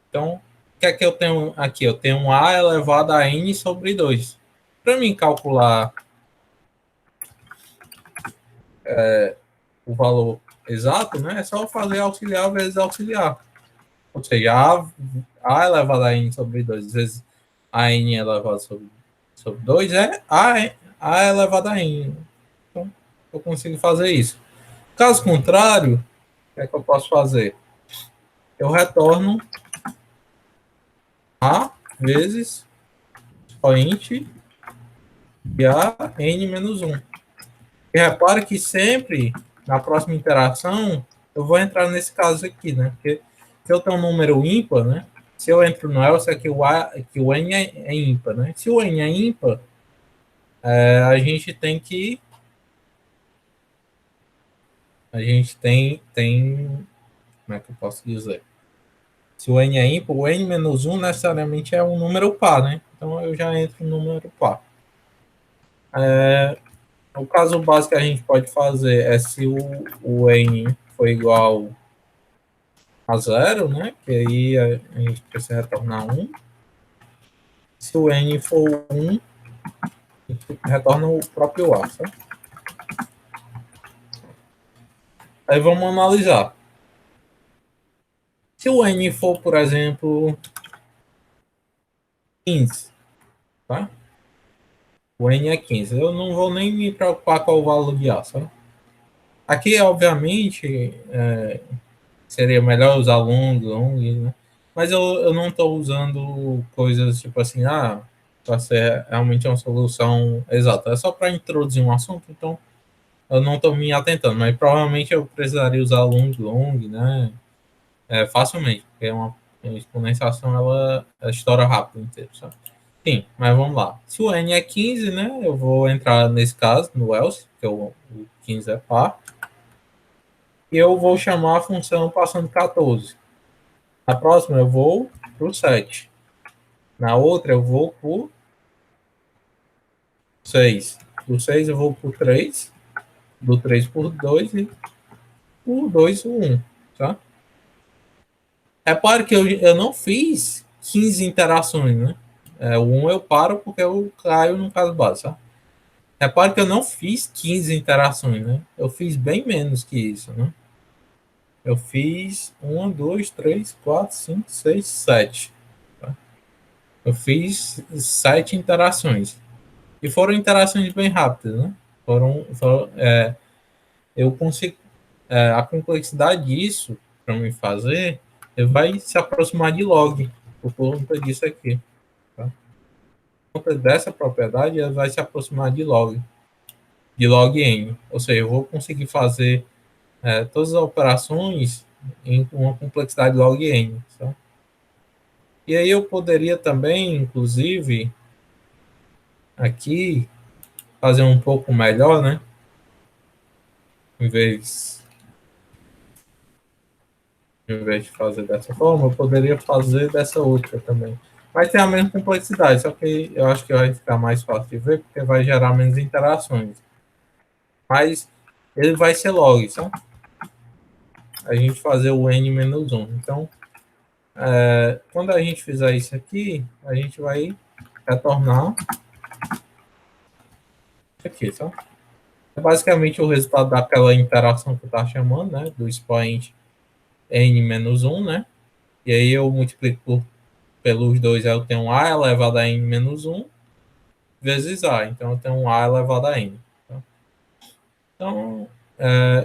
Então, o que é que eu tenho aqui? Eu tenho a elevado a n sobre 2. Para mim calcular o valor exato, né, é só fazer auxiliar vezes auxiliar. Ou seja, a elevado a n sobre 2 vezes a n elevado sobre 2 é a elevado a n. Então, eu consigo fazer isso. Caso contrário, o que é que eu posso fazer? Eu retorno a vezes expoente de a n menos 1. E repare que sempre, na próxima interação, eu vou entrar nesse caso aqui, né? Porque se eu tenho um número ímpar, né? Se eu entro no else, é que o n é ímpar, né? Se o n é ímpar, a gente tem que. A gente tem. Como é que eu posso dizer? Se o n é ímpar, o n-1 necessariamente é um número par, né? Então eu já entro no número par. O caso básico que a gente pode fazer é se o n for igual a zero, né? Que aí a gente precisa retornar 1. Se o n for 1, retorna o próprio A, certo? Aí vamos analisar. Se o n for, por exemplo, 15, tá? O n é 15. Eu não vou nem me preocupar com o valor de A, sabe? Aqui, obviamente, seria melhor usar long, né? Mas eu não estou usando coisas tipo assim, para ser realmente uma solução exata. É só para introduzir um assunto, então eu não estou me atentando. Mas provavelmente eu precisaria usar long, né? Facilmente, porque uma exponenciação ela estoura rápido inteiro, sabe? Sim, mas vamos lá. Se o n é 15, né? Eu vou entrar nesse caso, no else, que o 15 é par, e eu vou chamar a função passando 14. Na próxima eu vou para o 7. Na outra eu vou para o 6. Do 6 eu vou para o 3. Do 3 por 2 e por 2 o 1. Tá? Repare que eu não fiz 15 interações, né? O 1 eu paro porque eu caio no caso base, tá? Repare que eu não fiz 15 interações, né? Eu fiz bem menos que isso, né? Eu fiz 1, 2, 3, 4, 5, 6, 7. Tá? Eu fiz 7 interações. E foram interações bem rápidas, né? Eu consigo. A complexidade disso, para me fazer, vai se aproximar de log, por conta disso aqui. Tá? Por conta dessa propriedade, ela vai se aproximar de log n. Ou seja, eu vou conseguir fazer todas as operações em uma complexidade log n. Tá? E aí eu poderia também, inclusive, aqui, fazer um pouco melhor, né? Em vez de fazer dessa forma, eu poderia fazer dessa outra também. Mas tem a mesma complexidade, só que eu acho que vai ficar mais fácil de ver, porque vai gerar menos interações. Mas ele vai ser log, sabe? A gente fazer o n-1. Então, quando a gente fizer isso aqui, a gente vai retornar isso aqui, sabe? É basicamente o resultado daquela interação que eu estava chamando, né? Do expoente n-1, né? E aí eu multiplico pelos dois, eu tenho a elevado a n-1 vezes a. Então eu tenho a elevado a n. Tá? Então,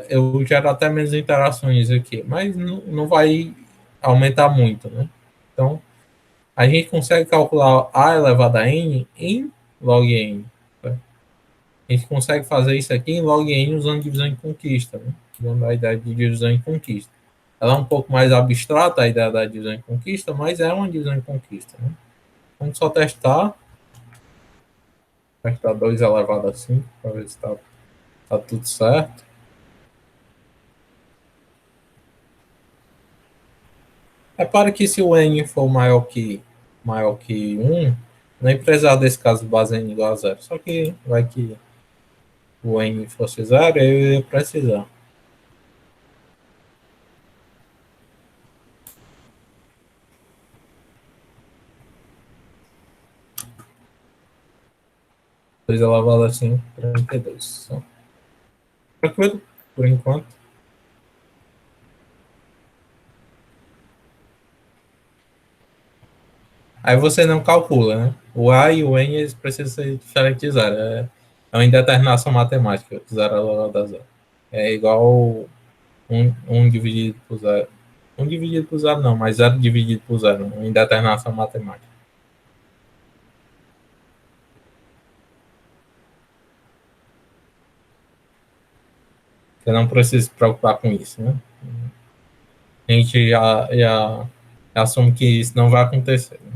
eu gero até menos interações aqui, mas não vai aumentar muito, né? Então, a gente consegue calcular a elevado a n em log n. Tá? A gente consegue fazer isso aqui em log n usando divisão em conquista, né? Usando a ideia de divisão em conquista. Ela é um pouco mais abstrata, a ideia da divisão em conquista, mas é uma divisão em conquista, né? Vamos só testar 2 elevado a 5, para ver se tá tudo certo. Repare que se o n for maior que 1, nem precisar desse caso base n igual a 0. Só que vai que o n fosse 0, eu ia precisar. Dois elevado a 5, 32. Tranquilo, por enquanto. Aí você não calcula, né? O A e o N eles precisam ser diferentes de zero. É uma indeterminação matemática, zero elevado a zero. É igual um dividido por zero. Um dividido por zero não, mas zero dividido por zero. Uma indeterminação matemática. Você não precisa se preocupar com isso, né? A gente já assume que isso não vai acontecer. Né?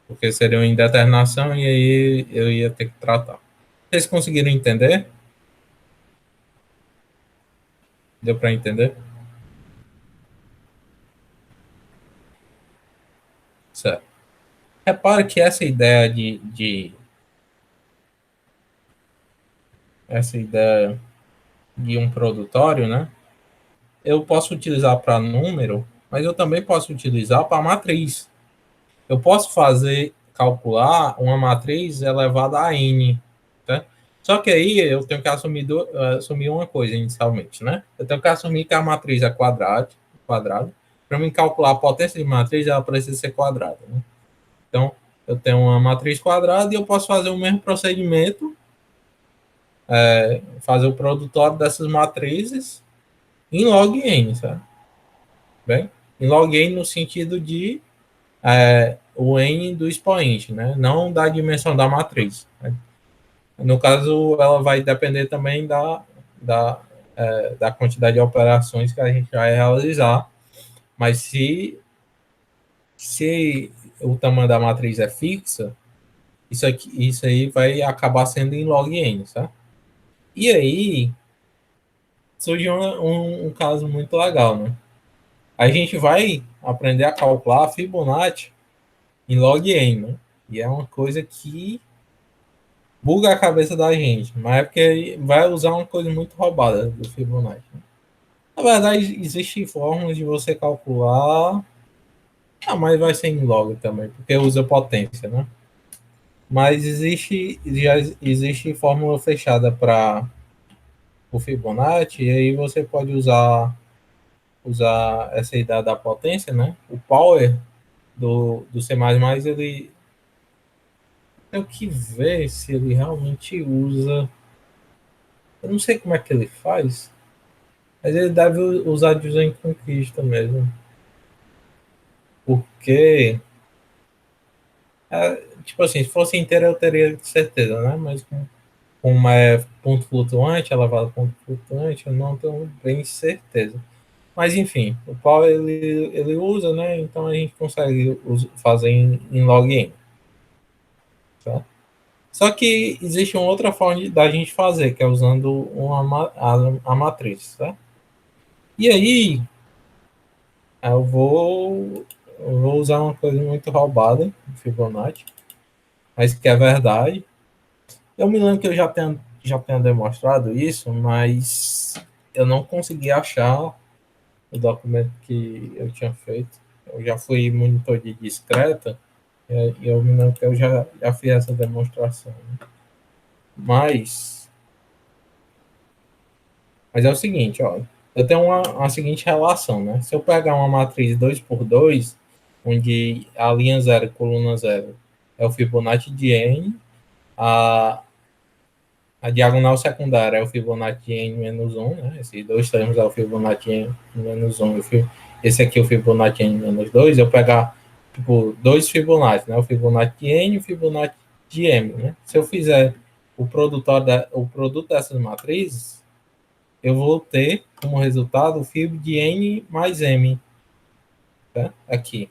porque seria uma indeterminação e aí eu ia ter que tratar. Vocês conseguiram entender? Deu para entender? Certo. Repare que essa ideia essa ideia de um produtório, né? Eu posso utilizar para número, mas eu também posso utilizar para matriz. Eu posso calcular uma matriz elevada a n, tá? Só que aí eu tenho que assumir uma coisa inicialmente, né? Eu tenho que assumir que a matriz é quadrada. Para mim calcular a potência de matriz, ela precisa ser quadrada, né? Então, eu tenho uma matriz quadrada e eu posso fazer o mesmo procedimento, fazer o produtório dessas matrizes em log n, sabe? Bem, em log n no sentido de o n do expoente, né? Não da dimensão da matriz, né? No caso, ela vai depender também da, da quantidade de operações que a gente vai realizar, mas se o tamanho da matriz é fixa, isso aí vai acabar sendo em log n, tá? E aí surge um caso muito legal, né? A gente vai aprender a calcular a Fibonacci em log n, né? E é uma coisa que buga a cabeça da gente, mas é porque vai usar uma coisa muito roubada do Fibonacci, né? Na verdade, existem formas de você calcular, mas vai ser em log também, porque usa potência, né? Mas já existe fórmula fechada para o Fibonacci, e aí você pode usar essa ideia da potência, né? O power do C++, ele tem que ver se ele realmente usa. Eu não sei como é que ele faz, mas ele deve usar Design Conquista mesmo. Porque, tipo assim, se fosse inteiro eu teria certeza, né? Mas como é ponto flutuante, elevado a ponto flutuante, eu não tenho bem certeza. Mas enfim, o qual ele usa, né? Então a gente consegue fazer em login. Tá? Só que existe uma outra forma da gente fazer, que é usando a matriz. Tá? E aí eu vou usar uma coisa muito roubada, Fibonacci, mas que é verdade. Eu me lembro que já tenho demonstrado isso, mas eu não consegui achar o documento que eu tinha feito. Eu já fui monitor de discreta, e eu me lembro que eu já fiz essa demonstração. Né? Mas, mas é o seguinte, ó, eu tenho uma seguinte relação, né? Se eu pegar uma matriz 2 por 2, onde a linha zero e coluna zero é o Fibonacci de n, a, a diagonal secundária é o Fibonacci de n menos 1, né? Esses dois termos é o Fibonacci n menos 1, esse aqui é o Fibonacci n menos 2, eu pegar tipo, dois Fibonacci, né? O Fibonacci de n e o Fibonacci de m, né? Se eu fizer o produto dessas matrizes, eu vou ter como resultado o Fib de n mais m, tá? Aqui.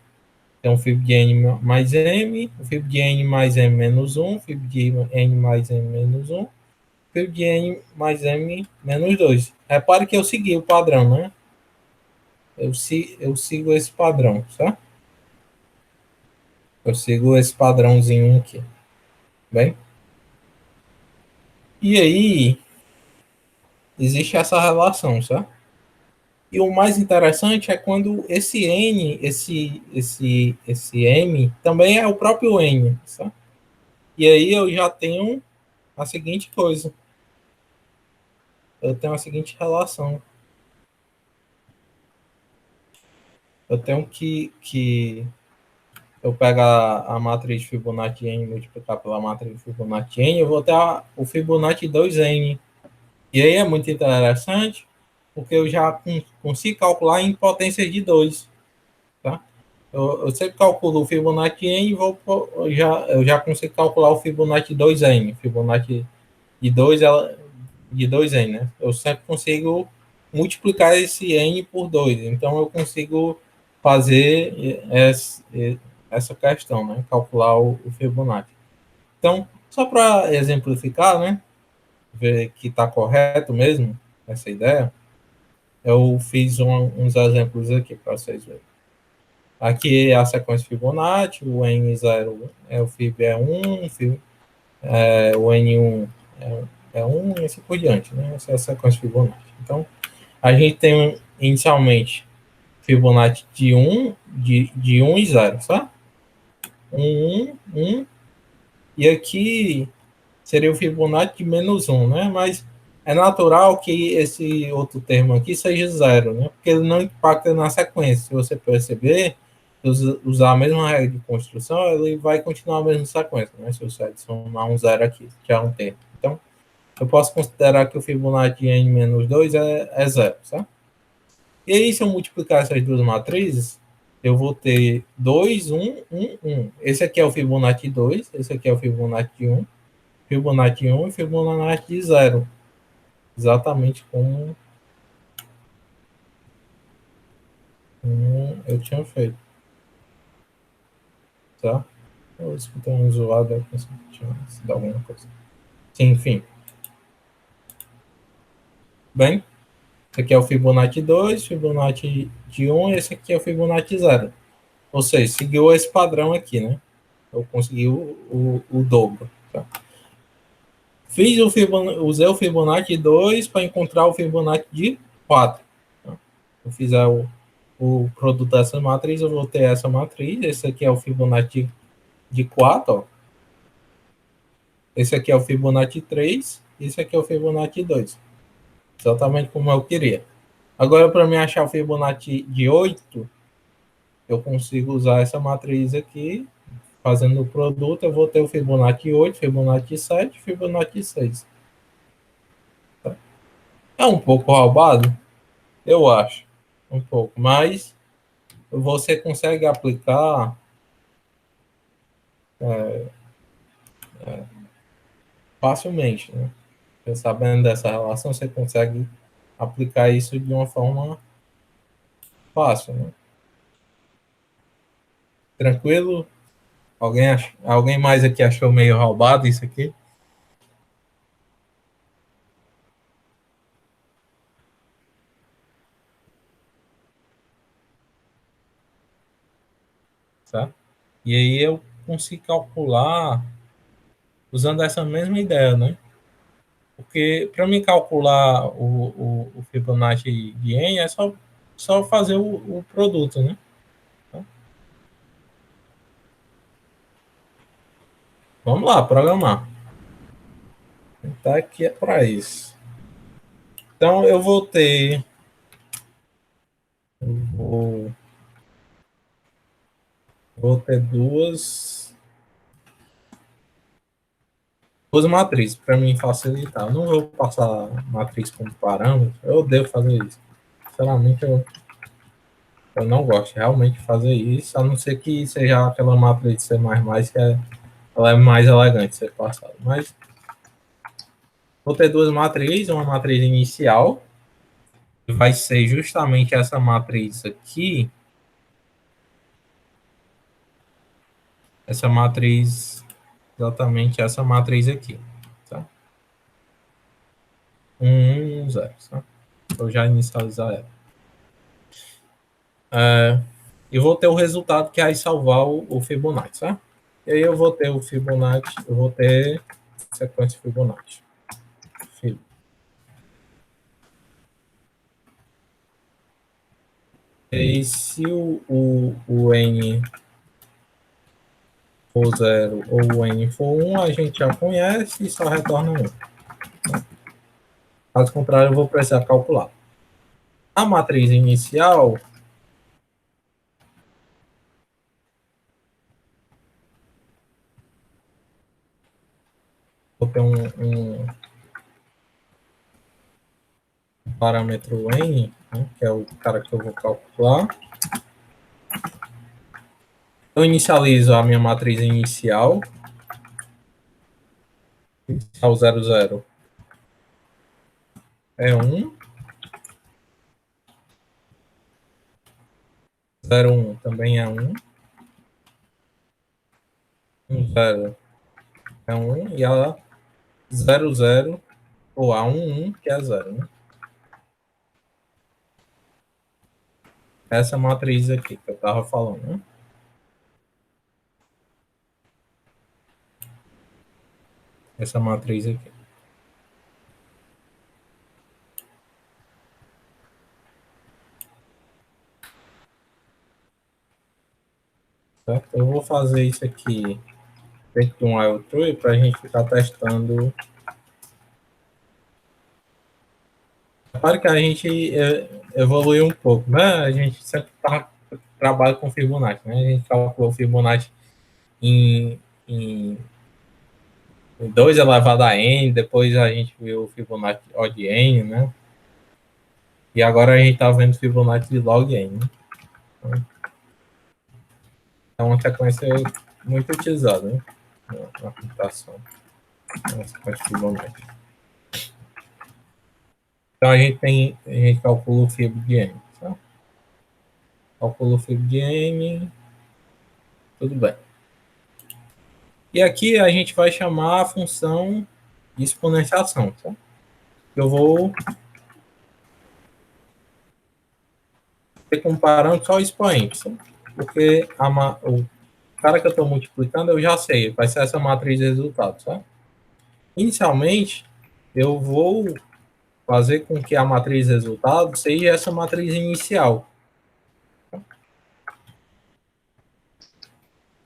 Então, o Fib de n mais m, o Fib de n mais m menos 1, o Fib de n mais m menos 1, Fib de n mais m menos 2. Repare que eu segui o padrão, né? Eu sigo esse padrão, certo? Eu sigo esse padrãozinho aqui. Bem? E aí, existe essa relação, certo? E o mais interessante é quando esse N, esse M, também é o próprio N, certo? E aí eu já tenho a seguinte coisa. Eu tenho a seguinte relação. Eu tenho que eu pegar a matriz Fibonacci N e multiplicar pela matriz Fibonacci N, eu vou ter o Fibonacci 2N. E aí é muito interessante, porque eu já consigo calcular em potência de 2. Tá? Eu sempre calculo o Fibonacci N e eu já consigo calcular o Fibonacci 2N. Fibonacci de 2, de 2N, né? Eu sempre consigo multiplicar esse N por 2. Então eu consigo fazer essa questão, né? Calcular o Fibonacci. Então, só para exemplificar, né? Ver que está correto mesmo essa ideia, eu fiz uns exemplos aqui para vocês verem. Aqui é a sequência Fibonacci, o N0 o Fib é 1, o N1 é 1 e assim por diante, né? Essa é a sequência Fibonacci. Então, a gente tem inicialmente Fibonacci de 1 e 0, sabe? 1, 1, e aqui seria o Fibonacci de menos 1, né? Mas é natural que esse outro termo aqui seja 0, né? Porque ele não impacta na sequência. Se você perceber, se usar a mesma regra de construção, ele vai continuar a mesma sequência, né? Se você adicionar um 0 aqui, que é um termo. Então, eu posso considerar que o Fibonacci de n-2 é 0, certo? E aí, se eu multiplicar essas duas matrizes, eu vou ter 2, 1, 1, 1. Esse aqui é o Fibonacci 2, esse aqui é o Fibonacci 1, Fibonacci 1 e Fibonacci 0. Exatamente como eu tinha feito. Tá? Eu escutei um zoado, eu pensei que tinha sido alguma coisa. Sim, enfim. Bem, esse aqui é o Fibonacci 2, Fibonacci de 1 e esse aqui é o Fibonacci 0. Ou seja, seguiu esse padrão aqui, né? Eu consegui o dobro. Tá? Fiz o Fibonacci, usei o Fibonacci 2 para encontrar o Fibonacci de 4. Tá? Eu fizer o produto dessa matriz, eu vou ter essa matriz. Esse aqui é o Fibonacci de 4, ó. Esse aqui é o Fibonacci 3, esse aqui é o Fibonacci 2. Exatamente como eu queria. Agora, para me achar o Fibonacci de 8, eu consigo usar essa matriz aqui. Fazendo o produto, eu vou ter o Fibonacci 8, Fibonacci 7, Fibonacci 6. É um pouco roubado? Eu acho. Um pouco. Mas você consegue aplicar facilmente, né? Você sabendo dessa relação, você consegue aplicar isso de uma forma fácil, né? Tranquilo? Alguém mais aqui achou meio roubado isso aqui? Tá? E aí eu consigo calcular usando essa mesma ideia, né? Porque para mim calcular o Fibonacci de N é só fazer o produto, né? Então, vamos lá, programar. Tá aqui é para isso. Então eu vou ter. Eu vou ter duas matrizes para mim facilitar. Eu não vou passar matriz como parâmetro. Eu devo fazer isso. Sinceramente, eu não gosto realmente de fazer isso, a não ser que seja aquela matriz de C++, que ela é mais elegante de ser passada. Mas vou ter duas matrizes, uma matriz inicial, que vai ser justamente essa matriz aqui, essa matriz, exatamente essa matriz aqui, tá? 1, 0, tá? Vou já inicializar ela. E vou ter o resultado que é aí salvar o Fibonacci, tá? E aí eu vou ter o Fibonacci, eu vou ter sequência Fibonacci. E se o N for 0 ou o N for 1, a gente já conhece e só retorna 1. Caso contrário, eu vou precisar calcular. A matriz inicial, vou ter um parâmetro N, né, que é o cara que eu vou calcular. Eu inicializo a minha matriz inicial, ao 0, 0 é 1, 0, 1 também é 1, Um zero é um e a zero zero ou a um que é zero, né? Essa matriz aqui que eu estava falando, né? Essa matriz aqui. Certo? Eu vou fazer isso aqui dentro de um while true para a gente ficar testando. Claro que a gente evoluiu um pouco, né? A gente sempre trabalha com Fibonacci, né? A gente calculou Fibonacci em, em 2 elevado a n, depois a gente viu o Fibonacci odd n, né? E agora a gente está vendo Fibonacci de log n. Né? É uma sequência muito utilizada, né? Na computação. Uma sequência Fibonacci. Então a gente calcula o Fib de n. Tá? Calcula o Fib de n, tudo bem. E aqui a gente vai chamar a função de exponenciação. Tá? Eu vou ter comparando só expoentes, tá? Porque o cara que eu estou multiplicando eu já sei, vai ser essa matriz de resultados. Tá? Inicialmente, eu vou fazer com que a matriz de resultados seja essa matriz inicial.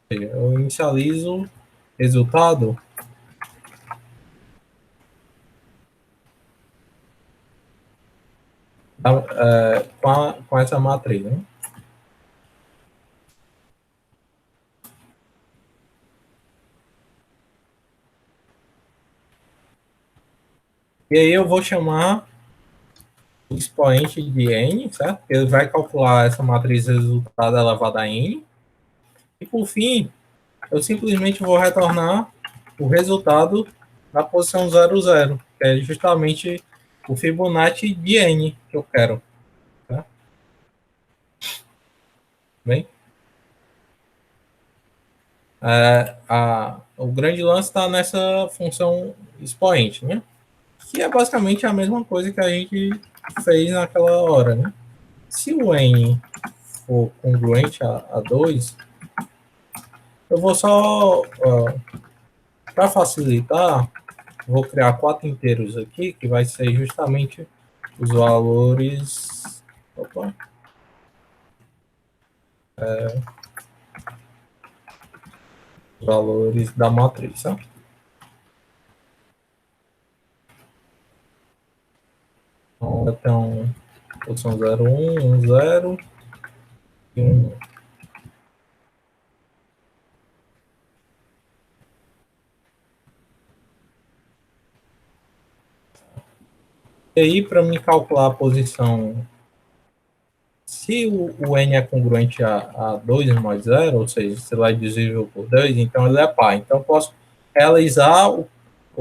Eu inicializo resultado com essa matriz. Né? E aí eu vou chamar o expoente de n, certo? Ele vai calcular essa matriz de resultado elevada a n. E por fim, eu simplesmente vou retornar o resultado na posição 00, que é justamente o Fibonacci de n que eu quero. Tá? Bem? O grande lance está nessa função expoente, né? Que é basicamente a mesma coisa que a gente fez naquela hora, né? Se o n for congruente a 2, eu vou só, para facilitar, vou criar 4 inteiros aqui, que vai ser justamente os valores. Opa, os valores da matriz. Tá? Então, posição 0, 1, 1, 0 e 1. E aí, para me calcular a posição, se o n é congruente a 2 mais 0, ou seja, se ele é divisível por 2, então ele é par. Então, eu posso realizar o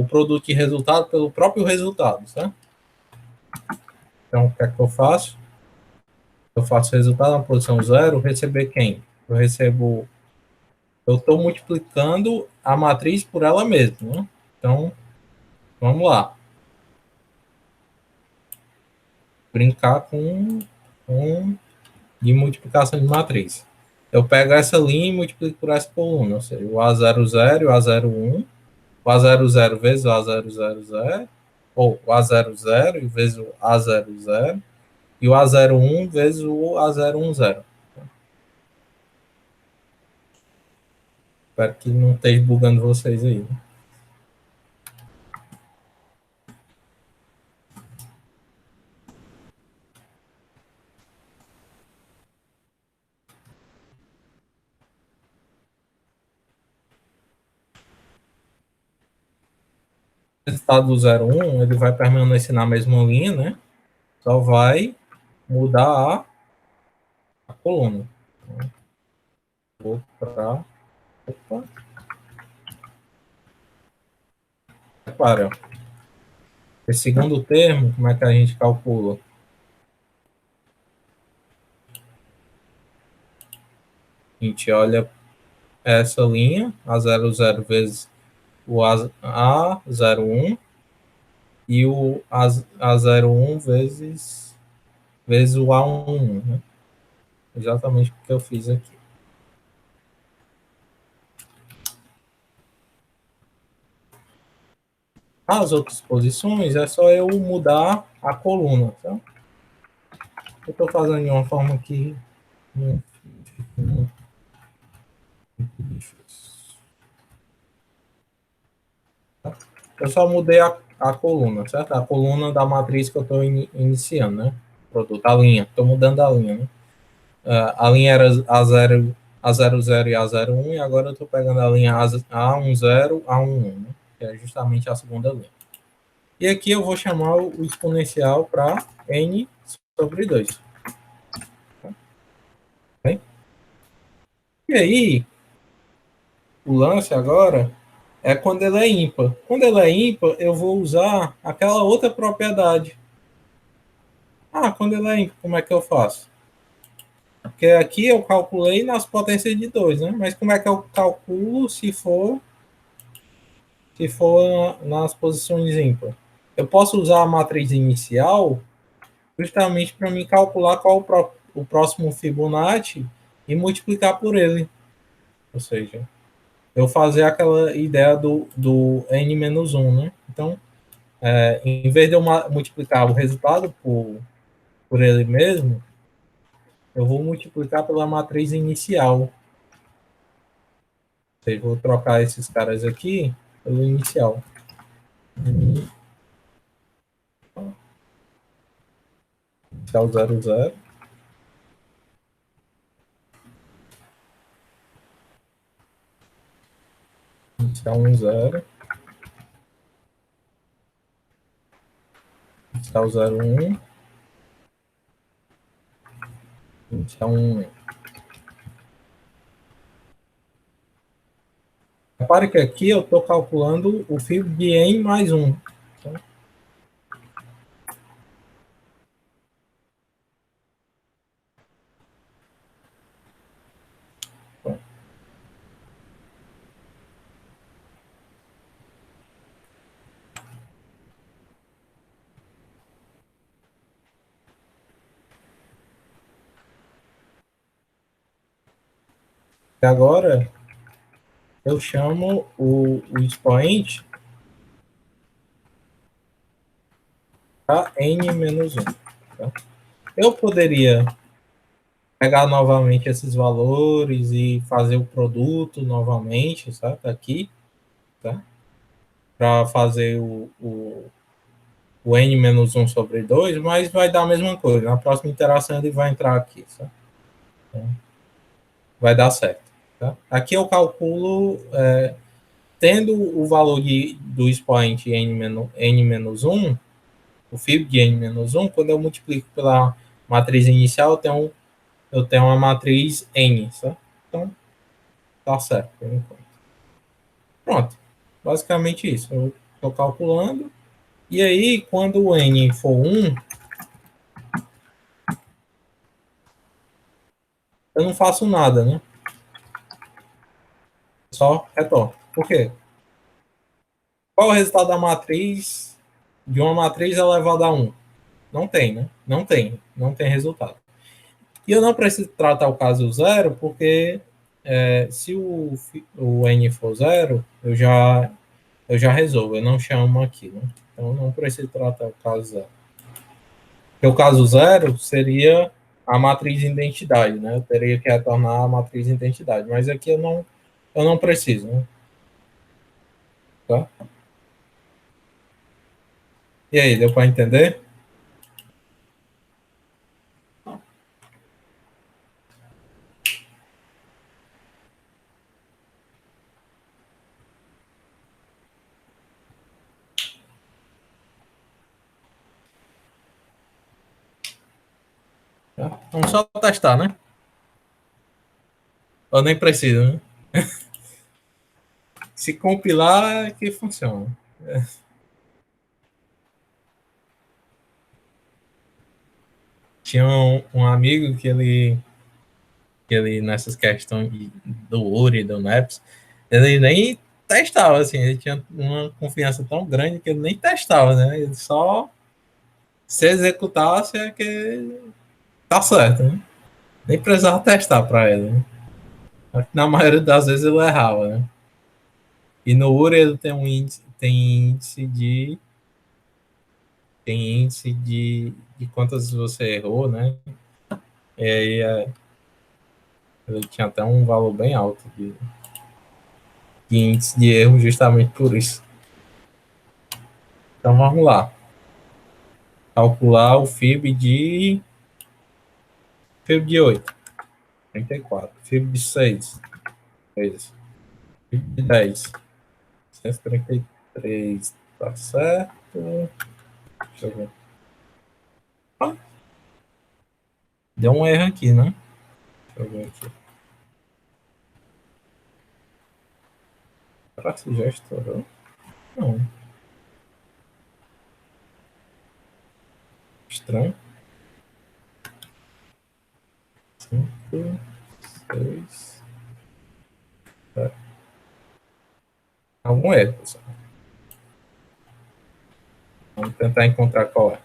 produto de resultado pelo próprio resultado. Tá? Então, o que é que eu faço? Eu faço resultado na posição 0, receber quem? Eu estou multiplicando a matriz por ela mesma. Né? Então, vamos lá. Brincar com de multiplicação de matriz. Eu pego essa linha e multiplico por essa coluna, ou seja, o A00 e o A01, o A00 vezes o A000, ou o A00 vezes o A00, e o A01 vezes o A010. Espero que não esteja bugando vocês aí. Né? O resultado do 01, ele vai permanecer na mesma linha, né? Só vai mudar a coluna. Vou para... Opa, repara. Esse segundo termo, como é que a gente calcula? A gente olha essa linha, A00 vezes o A01 e o A01 vezes o A11, né? Exatamente o que eu fiz aqui. As outras posições é só eu mudar a coluna, tá? Eu estou fazendo de uma forma que não fica muito difícil. Tá? Eu só mudei a coluna, certo? A coluna da matriz que eu estou iniciando, né? Produto, a linha. Estou mudando a linha, né? A linha era A00 e A01 e agora eu estou pegando a linha A10, A11, né? Que é justamente a segunda linha. E aqui eu vou chamar o exponencial para n sobre 2. Tá? E aí, o lance agora é quando ele é ímpar. Quando ele é ímpar, eu vou usar aquela outra propriedade. Ah, quando ele é ímpar, como é que eu faço? Porque aqui eu calculei nas potências de 2, né? Mas como é que eu calculo se for nas posições ímpar? Eu posso usar a matriz inicial justamente para me calcular qual o próximo Fibonacci e multiplicar por ele. Ou seja, eu fazer aquela ideia do n-1, né? Então, em vez de eu multiplicar o resultado por ele mesmo, eu vou multiplicar pela matriz inicial. Ou seja, vou trocar esses caras aqui pelo inicial. Inicial 00. Inicial 10. Inicial 01. Inicial 1. Repare que aqui eu estou calculando o fio de n mais 1. Então, agora eu chamo o expoente para n-1. Tá? Eu poderia pegar novamente esses valores e fazer o produto novamente, sabe? Aqui, tá? Para fazer o n-1 sobre 2, mas vai dar a mesma coisa. Na próxima interação ele vai entrar aqui, sabe? Então, vai dar certo. Tá? Aqui eu calculo, tendo o valor do expoente n-1, o fib de n-1, quando eu multiplico pela matriz inicial, eu tenho uma matriz n, sabe? Então, tá certo. Pronto. Basicamente isso. Eu estou calculando. E aí, quando o n for 1, eu não faço nada, né? Só retorno. Por quê? Qual é o resultado da matriz de uma matriz elevada a 1? Não tem, né? Não tem. Não tem resultado. E eu não preciso tratar o caso zero, porque se o n for zero, eu já resolvo. Eu não chamo aqui, né? Então, eu não preciso tratar o caso zero. Porque o caso zero seria a matriz de identidade, né? Eu teria que retornar a matriz de identidade. Mas aqui eu não preciso, né? Tá? E aí, deu para entender? Tá? Vamos só testar, né? Eu nem preciso, né? Se compilar, é que funciona. Tinha um amigo que ele que ele, nessas questões do URI, do NEPS, ele nem testava, assim, ele tinha uma confiança tão grande que ele nem testava, né? Ele só se executasse é que tá certo, né? Nem precisava testar para ele, né? Na maioria das vezes ele errava, né? E no URI ele tem um índice, de quantas você errou, né? E aí ele tinha até um valor bem alto de índice de erro justamente por isso. Então vamos lá. Calcular o FIB de 8, 34. FIB de 6, 3. FIB de 10, 133. Tá certo. Deixa eu ver. Ah, deu um erro aqui, né? Deixa eu ver aqui. Será que já estourou? Não. Estranho. 5, 6. Algum erro, pessoal. Vamos tentar encontrar qual é.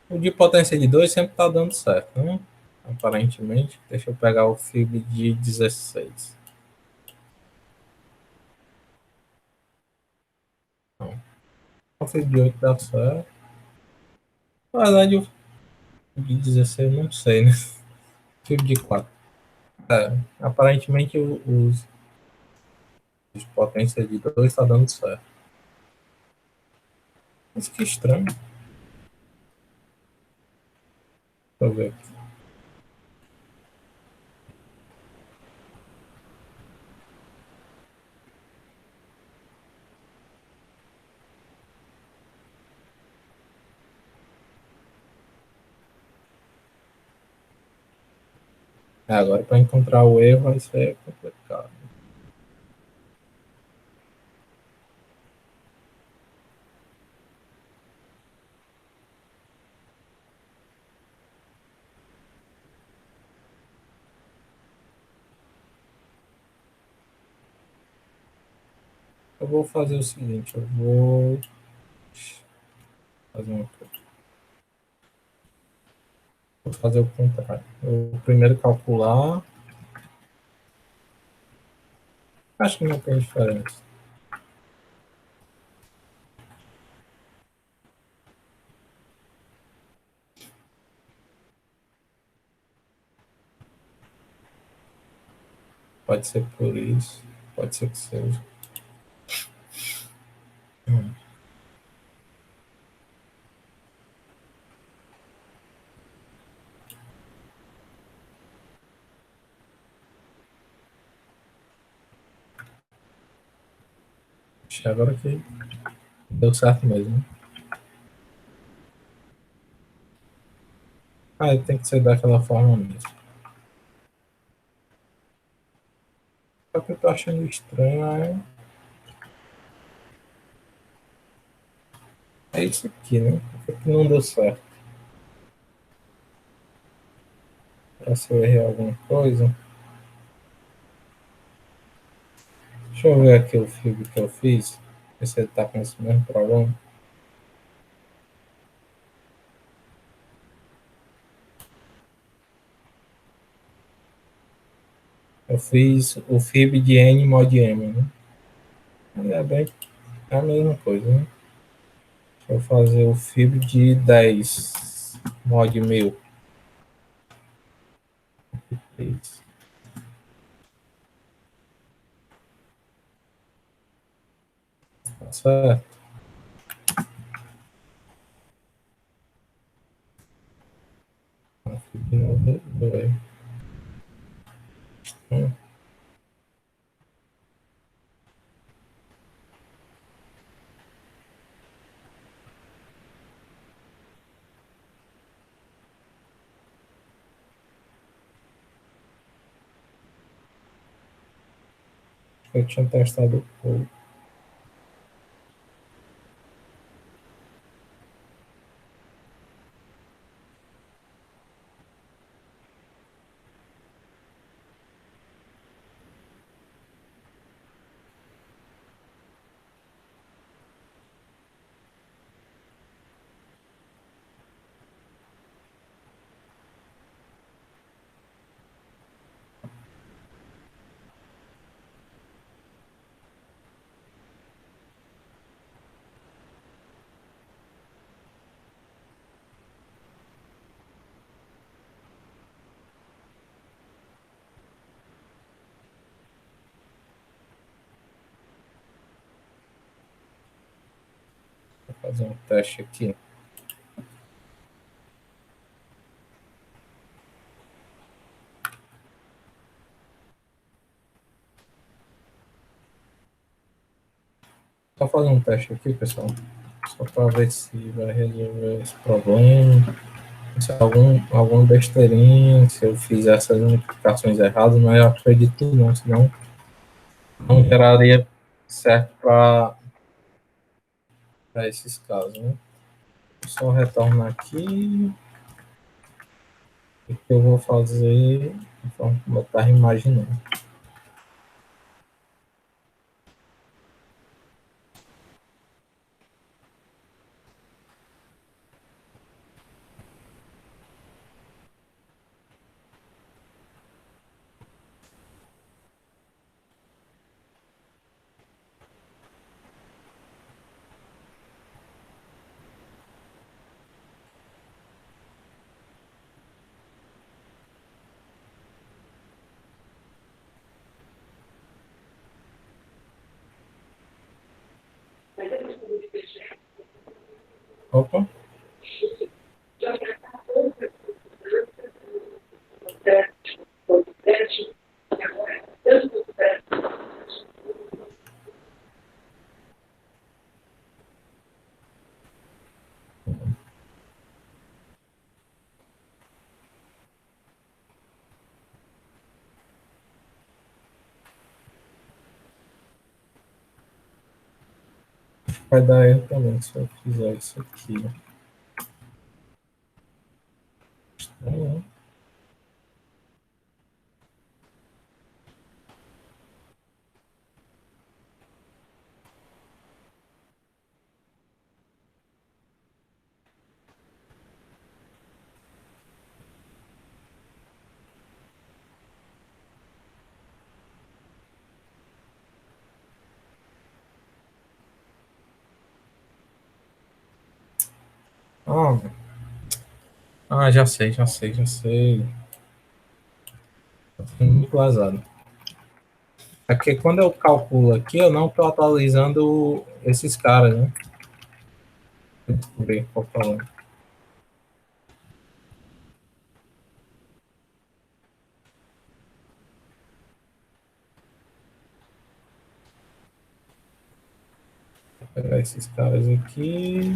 O de potência de 2 sempre está dando certo, né? Aparentemente. Deixa eu pegar o FIB de 16. Não. O FIB de 8 dá certo. Na verdade, o FIB de 16 não sei, né? FIB de 4. Aparentemente, os potências de 2 está dando certo. Mas que estranho. Deixa eu ver aqui. Agora, para encontrar o erro, vai ser complicado. Eu vou fazer o seguinte, eu vou fazer uma coisa. Vou fazer o contrário. Eu vou primeiro calcular. Acho que não tem diferença. Pode ser por isso. Pode ser que seja. Acho que agora que deu certo mesmo. Ah, tem que ser daquela forma mesmo. Só que eu tô achando estranho é isso aqui, né? Por que não deu certo? Será se eu errei alguma coisa? Deixa eu ver aqui o fio que eu fiz. Ver se ele tá com esse mesmo problema. Eu fiz o FIB de N mod M, né? É bem a mesma coisa, né? Deixa eu fazer o FIB de 10 mod 1000. Isso. Tá certo. FIB de 92. Eu tinha testado pouco. fazer um teste aqui. Só fazer um teste aqui, pessoal. Só para ver se vai resolver esse problema. Se é alguma besteirinha, se eu fiz essas notificações erradas, mas eu acredito que não, senão não geraria certo para esses casos, né? Vou só retornar aqui. O que eu vou fazer conforme eu estava imaginando. Opa. Vai dar erro também se eu fizer isso aqui. Né? Ah, já sei, já sei, já sei. Tô muito vazado. É porque quando eu calculo aqui, eu não estou atualizando esses caras, né? Bem, por favor. Vou pegar esses caras aqui.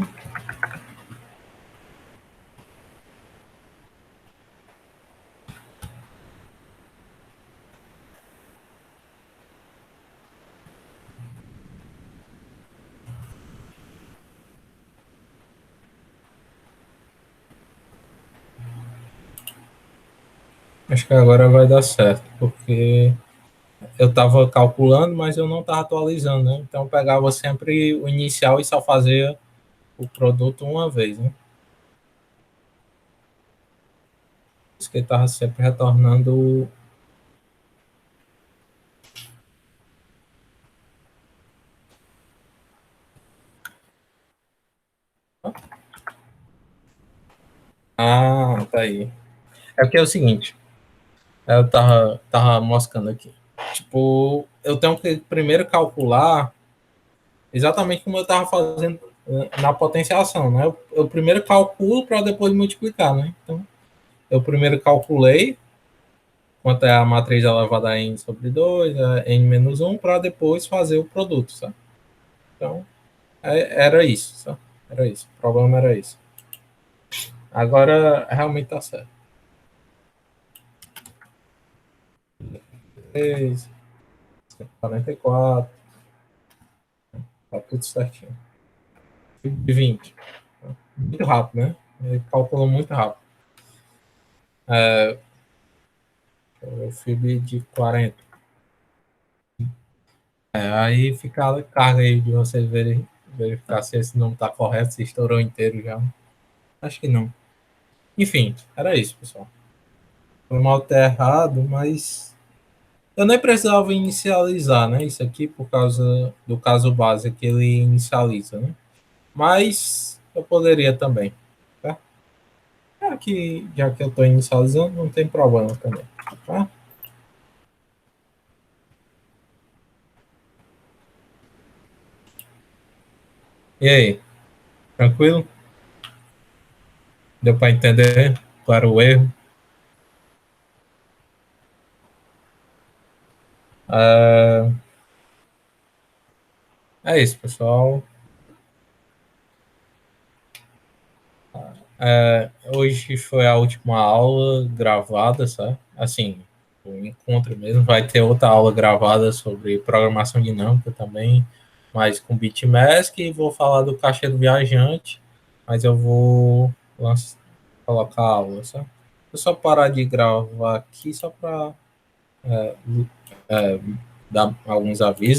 Acho que agora vai dar certo, porque eu estava calculando, mas eu não estava atualizando, né? Então eu pegava sempre o inicial e só fazia o produto uma vez, né? Por isso que ele estava sempre retornando. Ah, tá aí. É porque é o seguinte, eu tava moscando aqui. Tipo, eu tenho que primeiro calcular exatamente como eu estava fazendo na potenciação, né? Eu primeiro calculo para depois multiplicar, né? Então, eu primeiro calculei quanto é a matriz elevada a n sobre 2, a n menos 1, para depois fazer o produto, sabe? Então, era isso, sabe? Era isso. O problema era isso. Agora, realmente tá certo. 3, 44, tá tudo certinho. De 20. Muito rápido, né? Ele calculou muito rápido. O FIB de 40. Aí fica a carga aí de vocês verem, verificar se esse número está correto, se estourou inteiro já. Acho que não. Enfim, era isso, pessoal. Foi mal ter errado, mas eu nem precisava inicializar, né? Isso aqui por causa do caso base que ele inicializa, né? Mas eu poderia também, tá? Aqui, já que eu estou inicializando, não tem problema também, tá? E aí? Tranquilo? Deu para entender qual era o erro? É, é isso, pessoal. Hoje foi a última aula gravada, sabe? Assim, o encontro mesmo. Vai ter outra aula gravada sobre programação dinâmica também, mas com BitMask, e vou falar do caixa do viajante, mas eu vou colocar a aula, sabe? Vou só parar de gravar aqui só para dar alguns avisos.